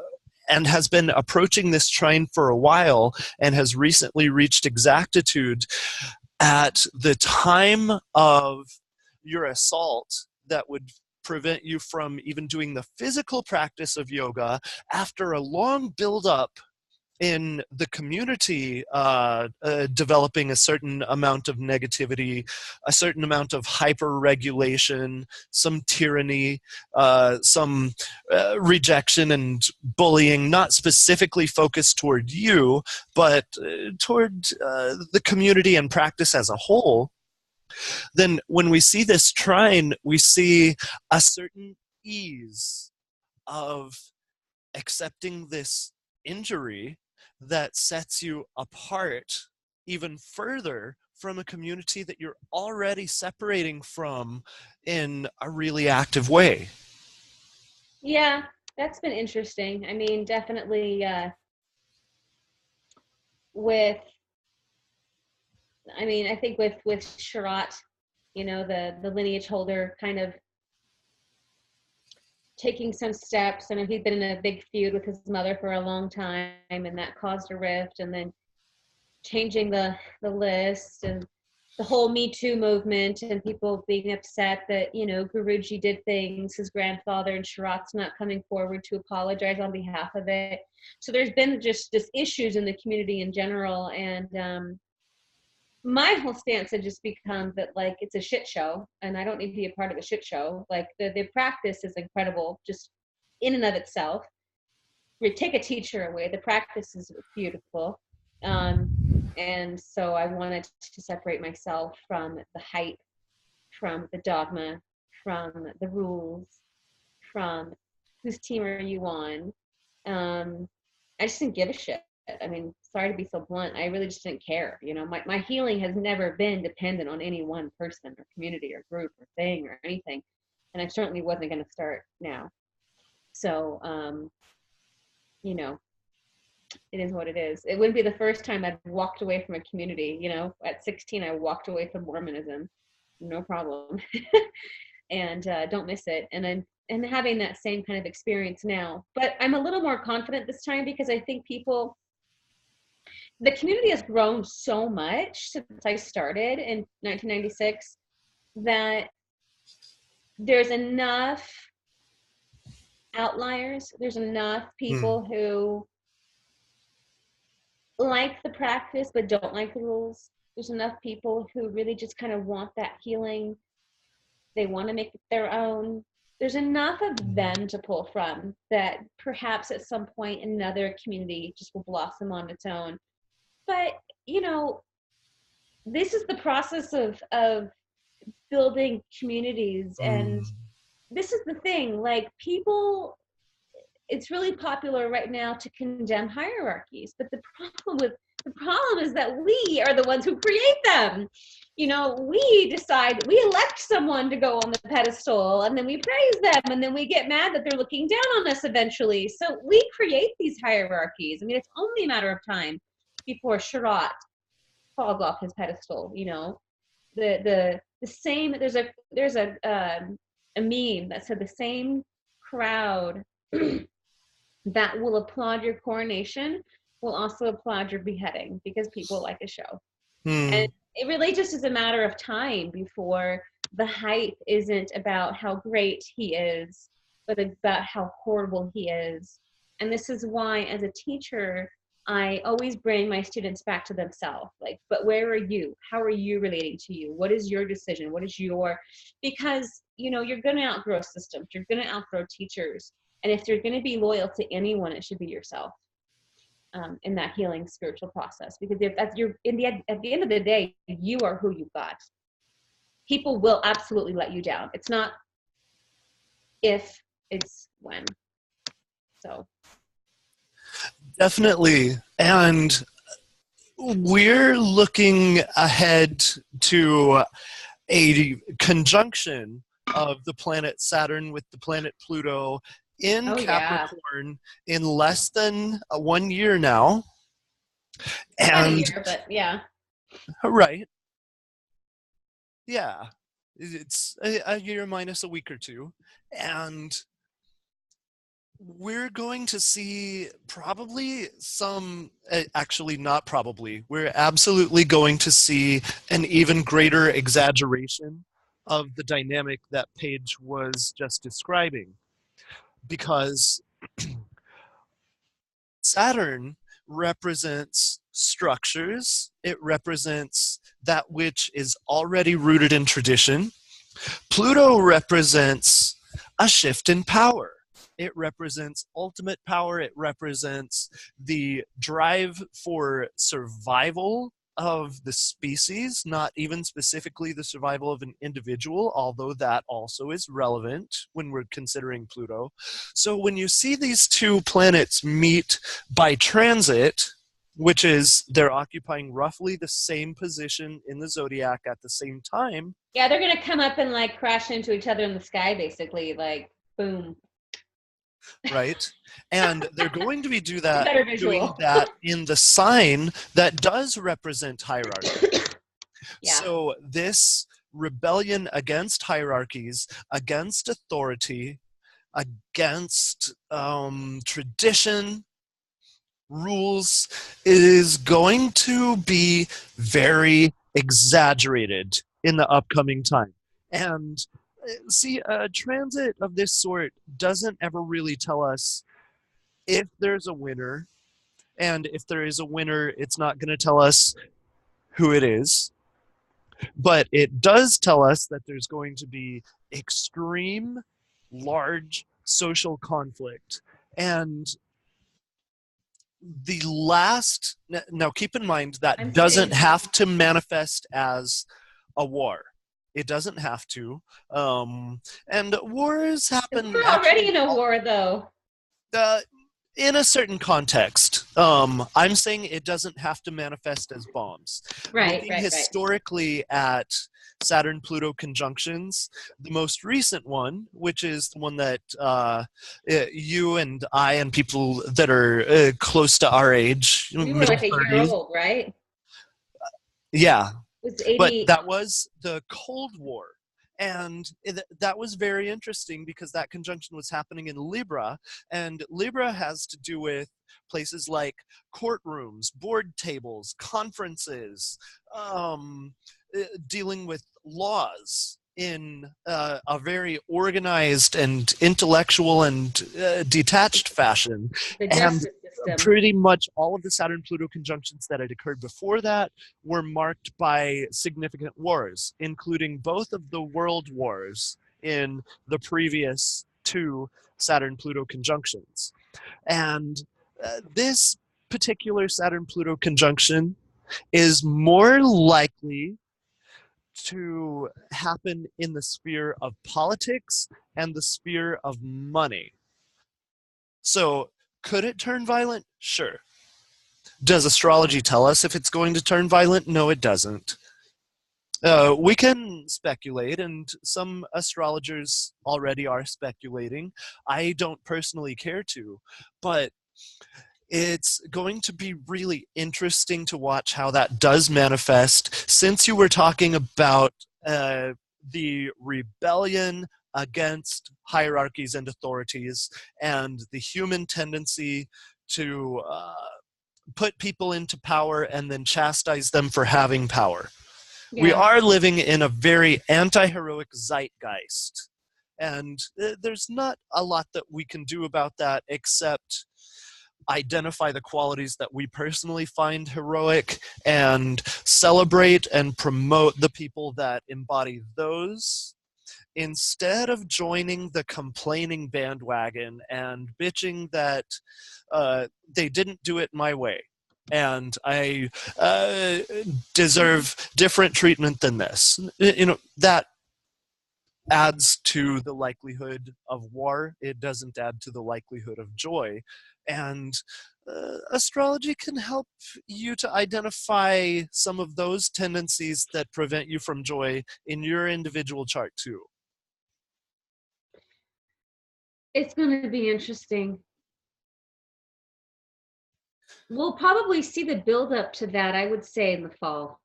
and has been approaching this trine for a while and has recently reached exactitude at the time of your assault that would prevent you from even doing the physical practice of yoga after a long build-up in the community developing a certain amount of negativity, a certain amount of hyper-regulation, some tyranny, some rejection and bullying, not specifically focused toward you, but toward the community and practice as a whole. Then when we see this trine, we see a certain ease of accepting this injury that sets you apart even further from a community that you're already separating from in a really active way. Yeah, that's been interesting. I mean, definitely with I think with Sharat, the lineage holder kind of taking some steps. I mean, he'd been in a big feud with his mother for a long time, and that caused a rift, and then changing the list and the whole Me Too movement and people being upset that, Guruji did things, his grandfather, and Sharat's not coming forward to apologize on behalf of it. So there's been just issues in the community in general. And my whole stance had just become that, like, it's a shit show and I don't need to be a part of a shit show. Like, the practice is incredible just in and of itself. We take a teacher away, the practice is beautiful. And so I wanted to separate myself from the hype, from the dogma, from the rules, from whose team are you on. I just didn't give a shit. I mean, sorry to be so blunt. I really just didn't care. My healing has never been dependent on any one person or community or group or thing or anything. And I certainly wasn't going to start now. So, it is what it is. It wouldn't be the first time I've walked away from a community. At 16, I walked away from Mormonism. No problem. And don't miss it. And having that same kind of experience now. But I'm a little more confident this time because I think the community has grown so much since I started in 1996 that there's enough outliers. There's enough people who like the practice but don't like the rules. There's enough people who really just kind of want that healing. They want to make it their own. there's enough of them to pull from that perhaps at some point another community just will blossom on its own. But, you know, this is the process of building communities. And Mm. this is the thing, like, people, it's really popular right now to condemn hierarchies, but the problem is that we are the ones who create them. You know, we decide, we elect someone to go on the pedestal, and then we praise them, and then we get mad that they're looking down on us eventually. So we create these hierarchies. I mean, it's only a matter of time before Sharat falls off his pedestal. You know, the same. There's a meme that said the same crowd that will applaud your coronation will also applaud your beheading, because people like a show. And Mm. it really just is a matter of time before the hype isn't about how great he is, but about how horrible he is. And this is why, as a teacher, I always bring my students back to themselves. Like, but where are you? How are you relating to you? What is your decision? What is your, because, you know, you're going to outgrow systems, you're going to outgrow teachers. And if you're going to be loyal to anyone, it should be yourself, in that healing spiritual process. Because if that's your, at the end of the day, you are who you got. People will absolutely let you down. It's not if, it's when. So Definitely. And we're looking ahead to a conjunction of the planet Saturn with the planet Pluto in oh yeah, Capricorn in less than 1 year now. about a And year, but yeah. right, yeah, it's a year minus a week or two. And we're going to see probably some, actually not probably, we're absolutely going to see an even greater exaggeration of the dynamic that Paige was just describing. Because Saturn represents structures, it represents that which is already rooted in tradition. Pluto represents a shift in power. It represents ultimate power. It represents the drive for survival of the species, not even specifically the survival of an individual, although that also is relevant when we're considering Pluto. So when you see these two planets meet by transit, which is they're occupying roughly the same position in the zodiac at the same time, Yeah, they're gonna come up and like crash into each other in the sky, basically, like boom. right? And they're going to be Better doing visual. that in the sign that does represent hierarchy. Yeah. So this rebellion against hierarchies, against authority, against tradition, rules, is going to be very exaggerated in the upcoming time. And see, a transit of this sort doesn't ever really tell us if there's a winner, and if there is a winner, it's not going to tell us who it is, but it does tell us that there's going to be extreme, large social conflict. And the last, now keep in mind that I'm doesn't sitting. have to manifest as a war. It doesn't have to. And wars happen We're already actually in a war, though. uh, in a certain context. I'm saying it doesn't have to manifest as bombs. Right, Looking right, right. historically at Saturn Pluto conjunctions, the most recent one, which is the one that you and I and people that are close to our age, We were mid like a year 30s, old, right? yeah, It was but 80. that was the Cold War. And that was very interesting because that conjunction was happening in Libra, and Libra has to do with places like courtrooms, board tables, conferences, dealing with laws in a very organized and intellectual and detached fashion. The And justice system. pretty much all of the Saturn Pluto conjunctions that had occurred before that were marked by significant wars, including both of the world wars in the previous two Saturn-Pluto conjunctions. And this particular Saturn-Pluto conjunction is more likely to happen in the sphere of politics and the sphere of money. So, could it turn violent? Sure. Does astrology tell us if it's going to turn violent? No, it doesn't. We can speculate, and some astrologers already are speculating. I don't personally care to, but it's going to be really interesting to watch how that does manifest, since you were talking about the rebellion against hierarchies and authorities and the human tendency to put people into power and then chastise them for having power. We Yeah. are living in a very anti-heroic zeitgeist, and there's not a lot that we can do about that except identify the qualities that we personally find heroic and celebrate and promote the people that embody those, instead of joining the complaining bandwagon and bitching that they didn't do it my way and I deserve different treatment than this. That adds to the likelihood of war. It doesn't add to the likelihood of joy. And astrology can help you to identify some of those tendencies that prevent you from joy in your individual chart too. It's going to be interesting. We'll probably see the build up to that, I would say, in the fall.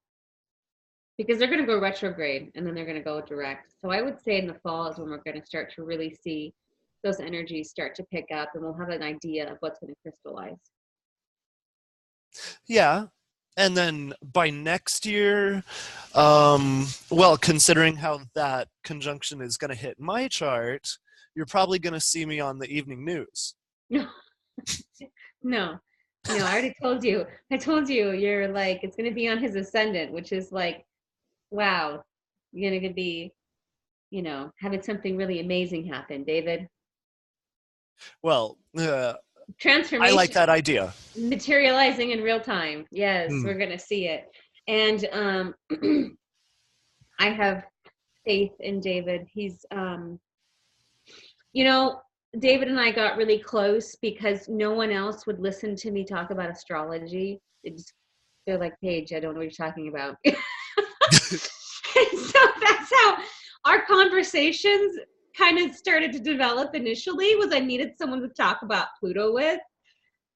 Because they're going to go retrograde and then they're going to go direct. So I would say in the fall is when we're going to start to really see those energies start to pick up, and we'll have an idea of what's going to crystallize. Yeah. And then by next year, well, considering how that conjunction is going to hit my chart, you're probably going to see me on the evening news. No, no, I already told you. I told you you're like, it's going to be on his ascendant, which is like, wow, you're going to be, having something really amazing happen, David. Well, I like Transformation that idea. materializing in real time. Yes, Hmm. we're going to see it. And I have faith in David. He's, David and I got really close because no one else would listen to me talk about astrology. They're like, Paige, I don't know what you're talking about. So that's how our conversations kind of started to develop initially, was I needed someone to talk about Pluto with.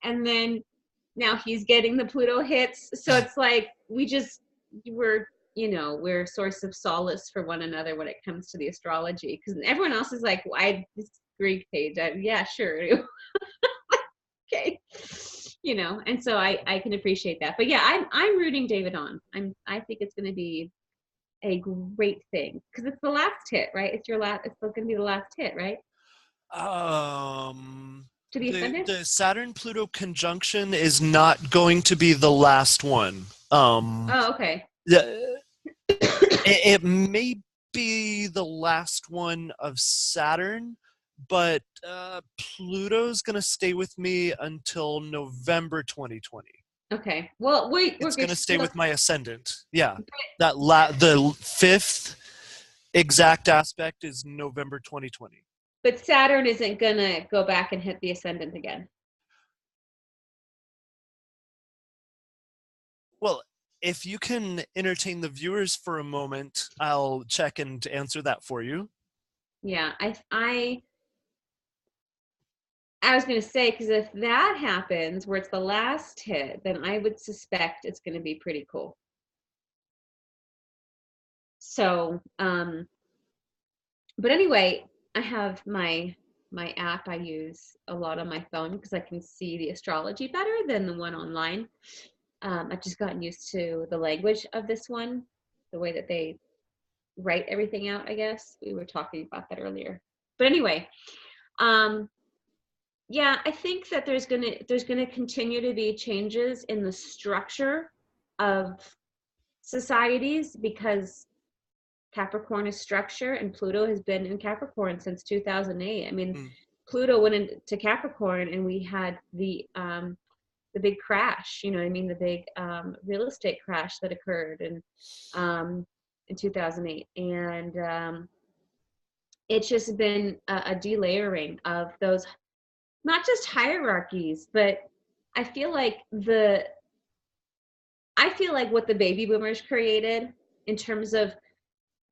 And then now he's getting the Pluto hits. So it's like we're a source of solace for one another when it comes to the astrology. Because everyone else is like, well, I this Greek page. Yeah, sure. Okay. And so I can appreciate that. But yeah, I'm rooting David on. I think it's gonna be a great thing. Because it's the last hit, right? It's still gonna be the last hit, right? To the ascendant? The Saturn Pluto conjunction is not going to be the last one. Oh, okay. It may be the last one of Saturn, but Pluto's going to stay with me until November 2020. Okay. Well, we're It's good. going to stay with my ascendant. Yeah. The fifth exact aspect is November 2020. But Saturn isn't gonna go back and hit the ascendant again. Well, if you can entertain the viewers for a moment, I'll check and answer that for you. Yeah, I was gonna say, because if that happens where it's the last hit, then I would suspect it's gonna be pretty cool. So, but anyway, I have my app I use a lot on my phone because I can see the astrology better than the one online. I've just gotten used to the language of this one, the way that they write everything out, I guess. We were talking about that earlier. But anyway, yeah, I think that there's gonna continue to be changes in the structure of societies because Capricorn is structure, and Pluto has been in Capricorn since 2008. I mean, Mm. Pluto went into Capricorn, and we had the big crash. You know what I mean? The big real estate crash that occurred in 2008, and it's just been a delayering of those, not just hierarchies, but I feel like what the baby boomers created in terms of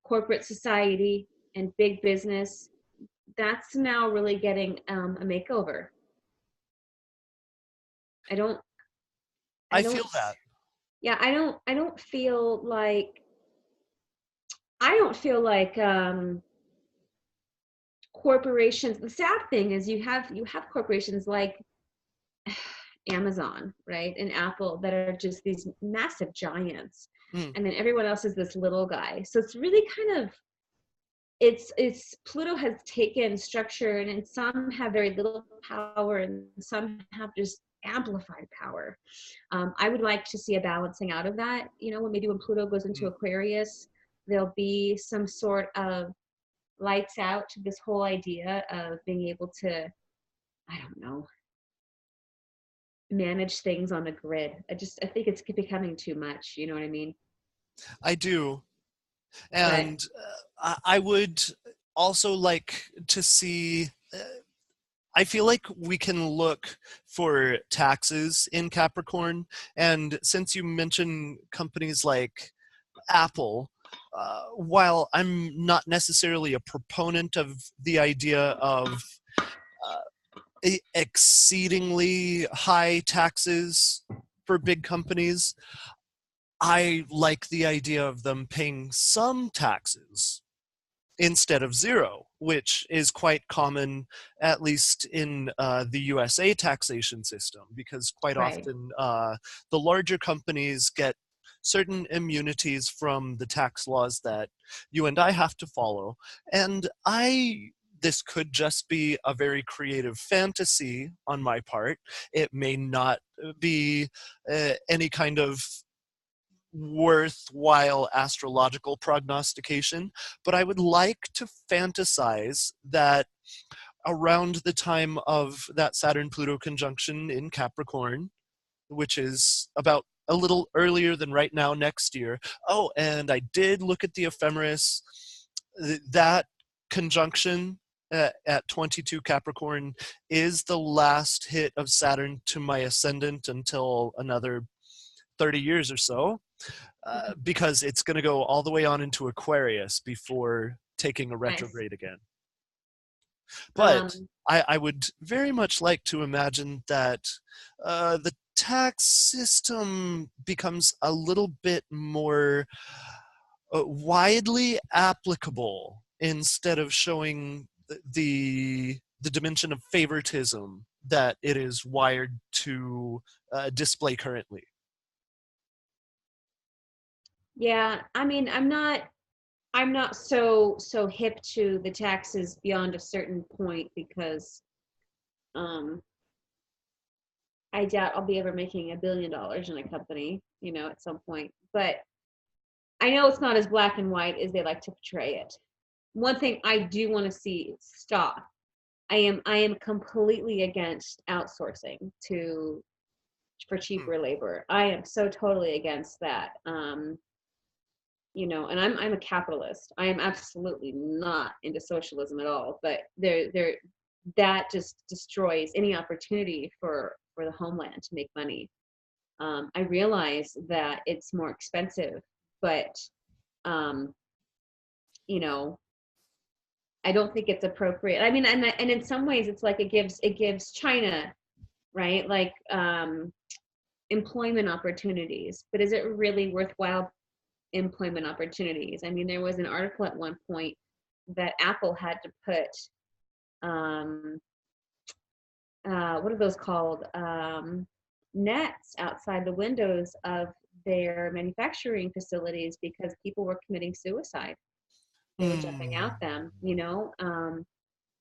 corporate society and big business, that's now really getting a makeover. I don't, I I feel don't, that. yeah, I don't feel like corporations. The sad thing is you have corporations like Amazon, right, and Apple that are just these massive giants, Mm. and then everyone else is this little guy. So it's really kind of it's Pluto has taken structure, and some have very little power, and some have just amplified power. I would like to see a balancing out of that. You know, when Pluto goes into Mm. Aquarius, there'll be some sort of lights out to this whole idea of being able to, I don't know, manage things on a grid. I think it's becoming too much. You know what I mean? I do. But And I would also like to see. I feel like we can look for taxes in Capricorn. And since you mentioned companies like Apple, while I'm not necessarily a proponent of the idea of exceedingly high taxes for big companies, I like the idea of them paying some taxes instead of zero, which is quite common, at least in the USA taxation system, because quite right. often the larger companies get certain immunities from the tax laws that you and I have to follow. And this could just be a very creative fantasy on my part. It may not be any kind of worthwhile astrological prognostication, but I would like to fantasize that around the time of that Saturn Pluto conjunction in Capricorn, which is about a little earlier than right now next year. Oh, and I did look at the ephemeris. That conjunction at 22 Capricorn is the last hit of Saturn to my ascendant until another 30 years or so, because it's going to go all the way on into Aquarius before taking a Nice. retrograde again. But Um, I would very much like to imagine that the tax system becomes a little bit more widely applicable instead of showing the dimension of favoritism that it is wired to display currently. yeah, I mean, I'm not so hip to the taxes beyond a certain point because um I doubt I'll be ever making $1 billion in a company, at some point. But I know it's not as black and white as they like to portray it. One thing I do want to see stop. I am completely against outsourcing to for Hmm. cheaper labor. I am so totally against that. And I'm a capitalist. I am absolutely not into socialism at all. But there that just destroys any opportunity for the homeland to make money. I realize that it's more expensive, but um, you know, I don't think it's appropriate. I mean, and in some ways, it's like it gives China, right, like employment opportunities. But is it really worthwhile employment opportunities? I mean, there was an article at one point that Apple had to put um, what are those called? Nets outside the windows of their manufacturing facilities because people were committing suicide. They were jumping Hmm. out them.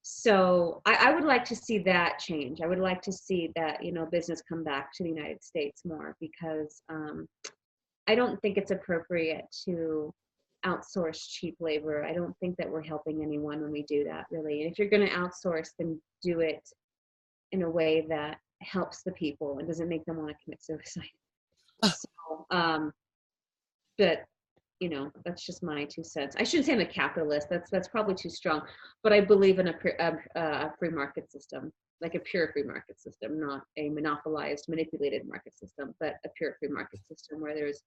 So I would like to see that change. I would like to see that, business come back to the United States more because I don't think it's appropriate to outsource cheap labor. I don't think that we're helping anyone when we do that, really. And if you're going to outsource, then do it in a way that helps the people and doesn't make them want to commit suicide. So, but that's just my 2 cents. I shouldn't say I'm a capitalist. That's probably too strong. But I believe in a free market system, like a pure free market system, not a monopolized, manipulated market system, but a pure free market system where there's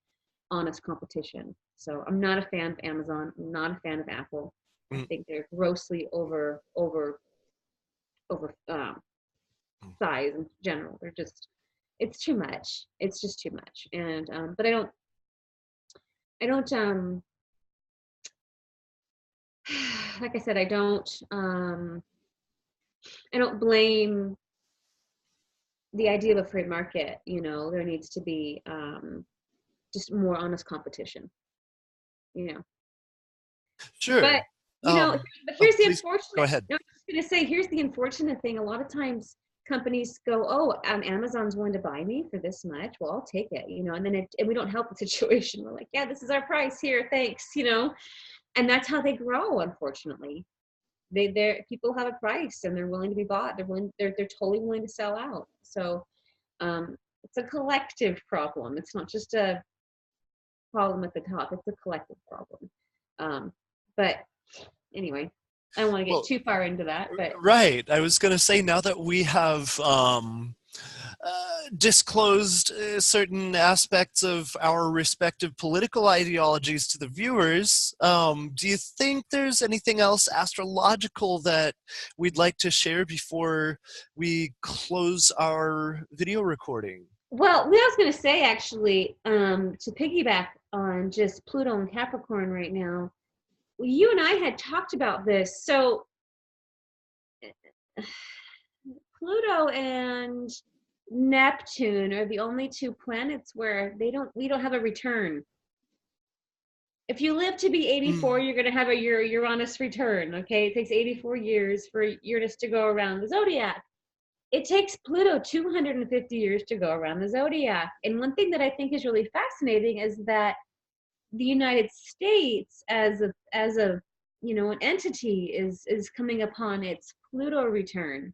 honest competition. So I'm not a fan of Amazon. I'm not a fan of Apple. I think they're grossly over size in general. They're just, it's too much. It's just too much. And but I don't like I said, I don't blame the idea of a free market. There needs to be just more honest competition. Sure. But but here's the unfortunate. Go ahead. No, I was going to say, here's the unfortunate thing. A lot of times companies go, "Oh, Amazon's willing to buy me for this much. Well, I'll take it." And then and we don't help the situation. We're like, "Yeah, this is our price here. Thanks." And that's how they grow. Unfortunately, people have a price and they're willing to be bought. They're totally willing to sell out. So it's a collective problem. It's not just a problem at the top. It's a collective problem. But anyway, I don't want to get too far into that. But right, I was going to say, now that we have disclosed certain aspects of our respective political ideologies to the viewers, do you think there's anything else astrological that we'd like to share before we close our video recording? Well, what I was going to say, actually, to piggyback on just Pluto and Capricorn right now, you and I had talked about this. So Pluto and Neptune are the only two planets where we don't have a return. If you live to be 84, you're going to have a Uranus return. Okay, it takes 84 years for Uranus to go around the zodiac. It takes Pluto 250 years to go around the zodiac. And one thing that I think is really fascinating is that the United States, as a an entity, is coming upon its Pluto return,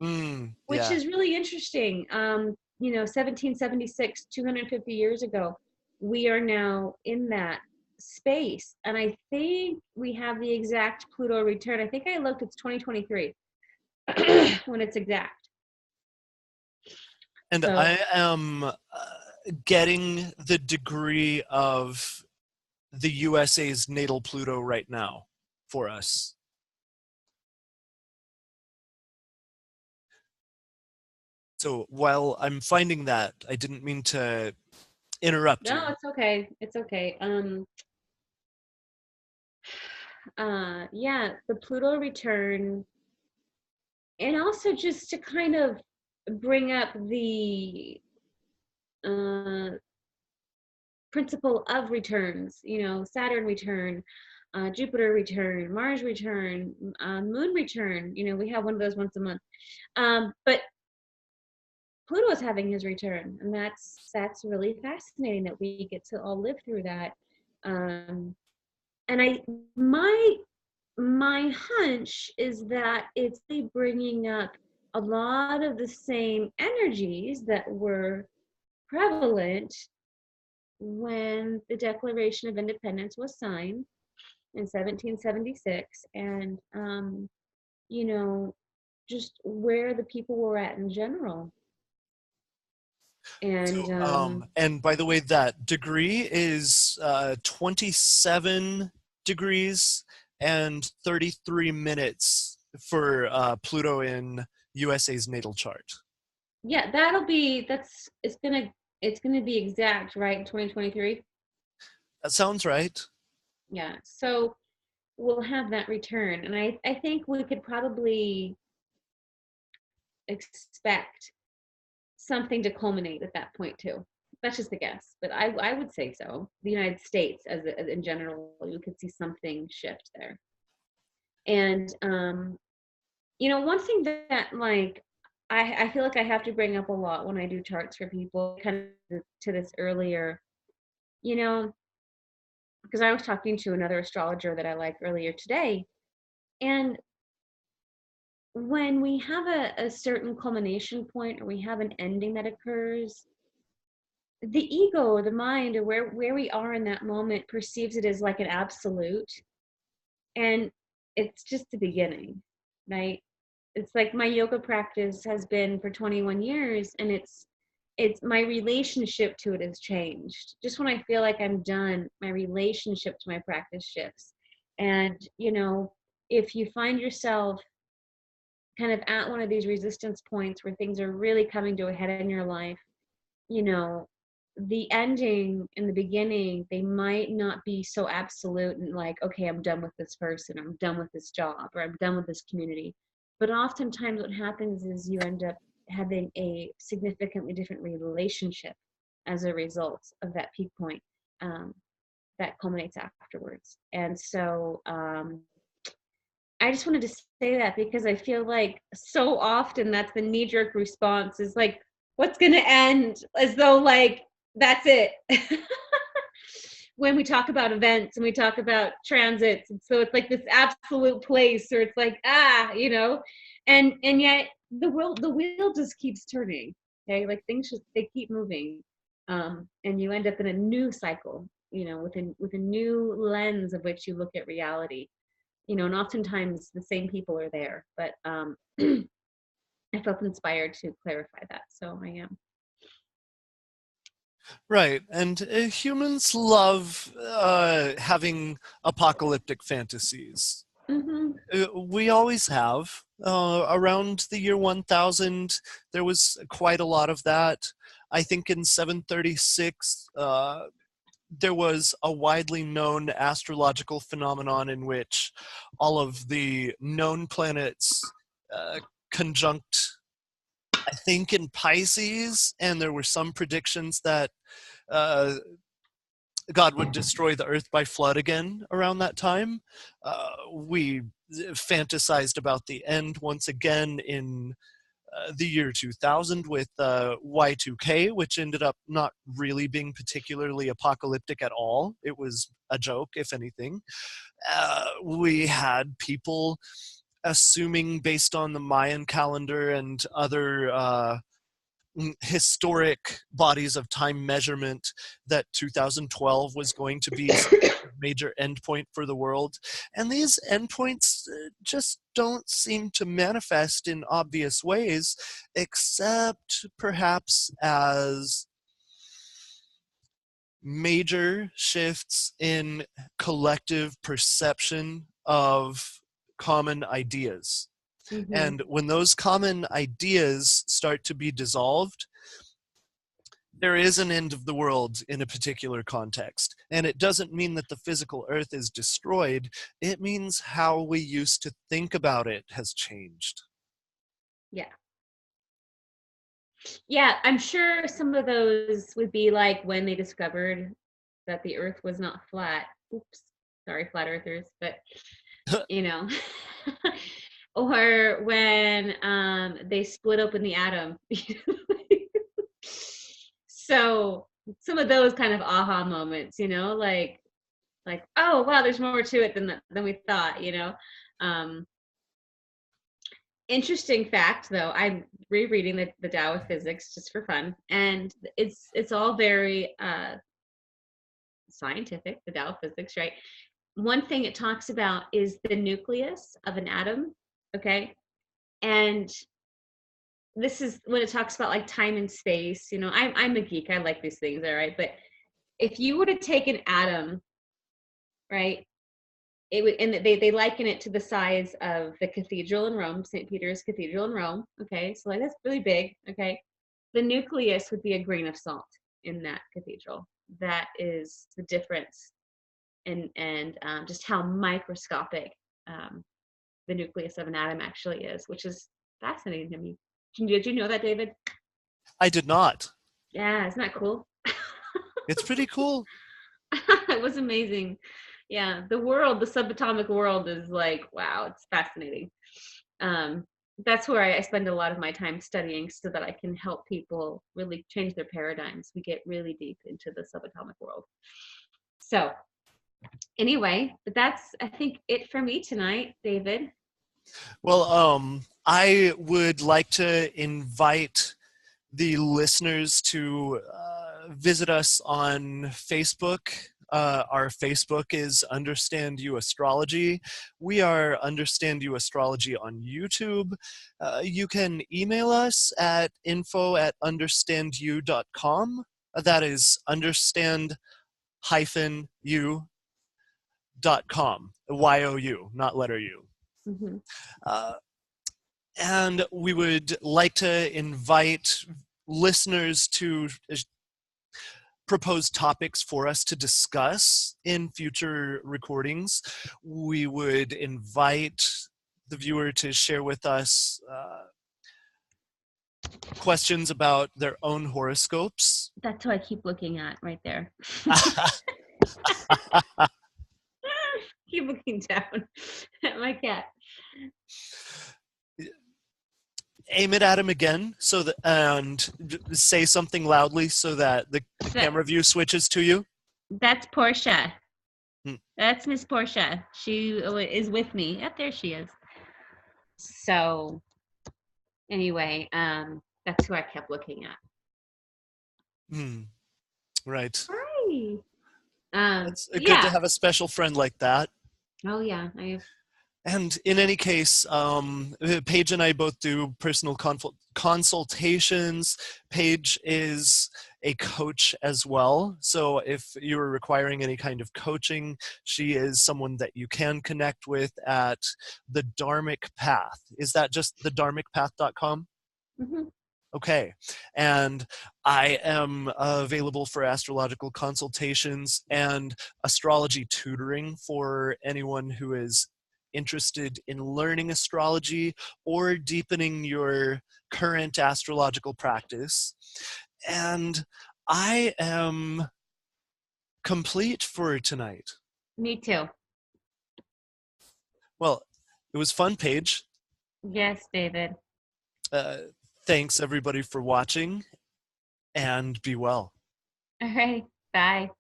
which is really interesting. 1776, 250 years ago, we are now in that space, and I think we have the exact Pluto return. I think I looked; it's 2023 when it's exact. And so, I am getting the degree of the USA's natal Pluto right now for us. So while I'm finding that, I didn't mean to interrupt you. No, it's okay. It's okay. Yeah, the Pluto return, and also just to kind of bring up the principle of returns, Saturn return, Jupiter return, Mars return, Moon return. We have one of those once a month. But Pluto is having his return, and that's really fascinating that we get to all live through that. And my hunch is that it's bringing up a lot of the same energies that were prevalent when the Declaration of Independence was signed in 1776, and just where the people were at in general. And and by the way, that degree is 27 degrees and 33 minutes for Pluto in USA's natal chart. Yeah, it's gonna be exact, right? In 2023. That sounds right. Yeah, so we'll have that return, and I think we could probably expect something to culminate at that point too. That's just a guess, but I would say so. The United States, as in general, you could see something shift there. And one thing that like I feel like I have to bring up a lot when I do charts for people, kind of to this earlier, because I was talking to another astrologer that I like earlier today, and when we have a certain culmination point, or we have an ending that occurs, the ego or the mind, or where we are in that moment, perceives it as like an absolute, and it's just the beginning, right? It's like my yoga practice has been for 21 years, and it's my relationship to it has changed. Just when I feel like I'm done, my relationship to my practice shifts. And if you find yourself kind of at one of these resistance points where things are really coming to a head in your life, you know, the ending and the beginning, they might not be so absolute and like, okay, I'm done with this person, I'm done with this job, or I'm done with this community. But oftentimes what happens is you end up having a significantly different relationship as a result of that peak point, that culminates afterwards. And so I just wanted to say that because I feel like so often that's the knee-jerk response, is like, what's going to end, as though like that's it. When we talk about events and we talk about transits, and so it's like this absolute place, or it's like and yet the wheel just keeps turning. Okay, like things just, they keep moving, and you end up in a new cycle, with a new lens of which you look at reality. And oftentimes the same people are there, but I felt inspired to clarify that, so I am. Right. And humans love having apocalyptic fantasies. Hmm. We always have. Around the year 1000, there was quite a lot of that. I think in 736, there was a widely known astrological phenomenon in which all of the known planets conjunct, I think, in Pisces, and there were some predictions that uh, God would destroy the earth by flood again around that time. We fantasized about the end once again in the year 2000 with Y2K, which ended up not really being particularly apocalyptic at all. It was a joke, if anything. We had people assuming, based on the Mayan calendar and other historic bodies of time measurement, that 2012 was going to be some major endpoint for the world. And these endpoints just don't seem to manifest in obvious ways, except perhaps as major shifts in collective perception of common ideas. Hmm. And when those common ideas start to be dissolved, there is an end of the world in a particular context. And it doesn't mean that the physical earth is destroyed. It means how we used to think about it has changed. Yeah. Yeah, I'm sure some of those would be like when they discovered that the earth was not flat. Oops. Sorry, flat earthers, but you know. Or when they split open the atom. So some of those kind of aha moments, like, oh wow, there's more to it than we thought. Um, Interesting fact, though, I'm rereading the Tao of Physics just for fun, and it's all very scientific. The Tao of Physics, right? One thing it talks about is the nucleus of an atom. Okay, and this is when it talks about like time and space. I'm a geek. I like these things, all right. But if you were to take an atom, right, it would, and they liken it to the size of the cathedral in Rome, St. Peter's Cathedral in Rome. Okay, so like that's really big. Okay, the nucleus would be a grain of salt in that cathedral. That is the difference, and just how microscopic um, the nucleus of an atom actually is, which is fascinating to me. Did you know that, David? I did not. Yeah, isn't that cool? It's pretty cool. It was amazing. Yeah, the subatomic world is like, wow, it's fascinating. Um, that's where I spend a lot of my time studying so that I can help people really change their paradigms. We get really deep into the subatomic world. So, Anyway, but that's, I think, it for me tonight, David. Well, I would like to invite the listeners to visit us on Facebook. Our Facebook is Understand You Astrology. We are Understand You Astrology on YouTube. You can email us at info@understandyou.com. That is understand-you.com. Y-O-U, not letter U. Hmm. Uh, and we would like to invite listeners to propose topics for us to discuss in future recordings. We would invite the viewer to share with us questions about their own horoscopes. That's who I keep looking at right there. Keep looking down at my cat. Aim it at him again so that, and say something loudly so that the That, camera view switches to you. that's Portia. Hmm. That's Miss Portia. She is with me. Yep, there she is. So anyway, that's who I kept looking at. Hmm. Right. Hi. It's good to Yeah. have a special friend like that. Oh yeah. I have. And in any case, Paige and I both do personal consultations. Paige is a coach as well. So if you're requiring any kind of coaching, she is someone that you can connect with at the Dharmic Path. Is that just thedharmicpath.com? Mm-hmm. Okay. And I am available for astrological consultations and astrology tutoring for anyone who is interested in learning astrology or deepening your current astrological practice. And I am complete for tonight. Me too. Well, it was fun, Paige. Yes, David. Uh, Thanks everybody for watching, and be well. All right. Bye.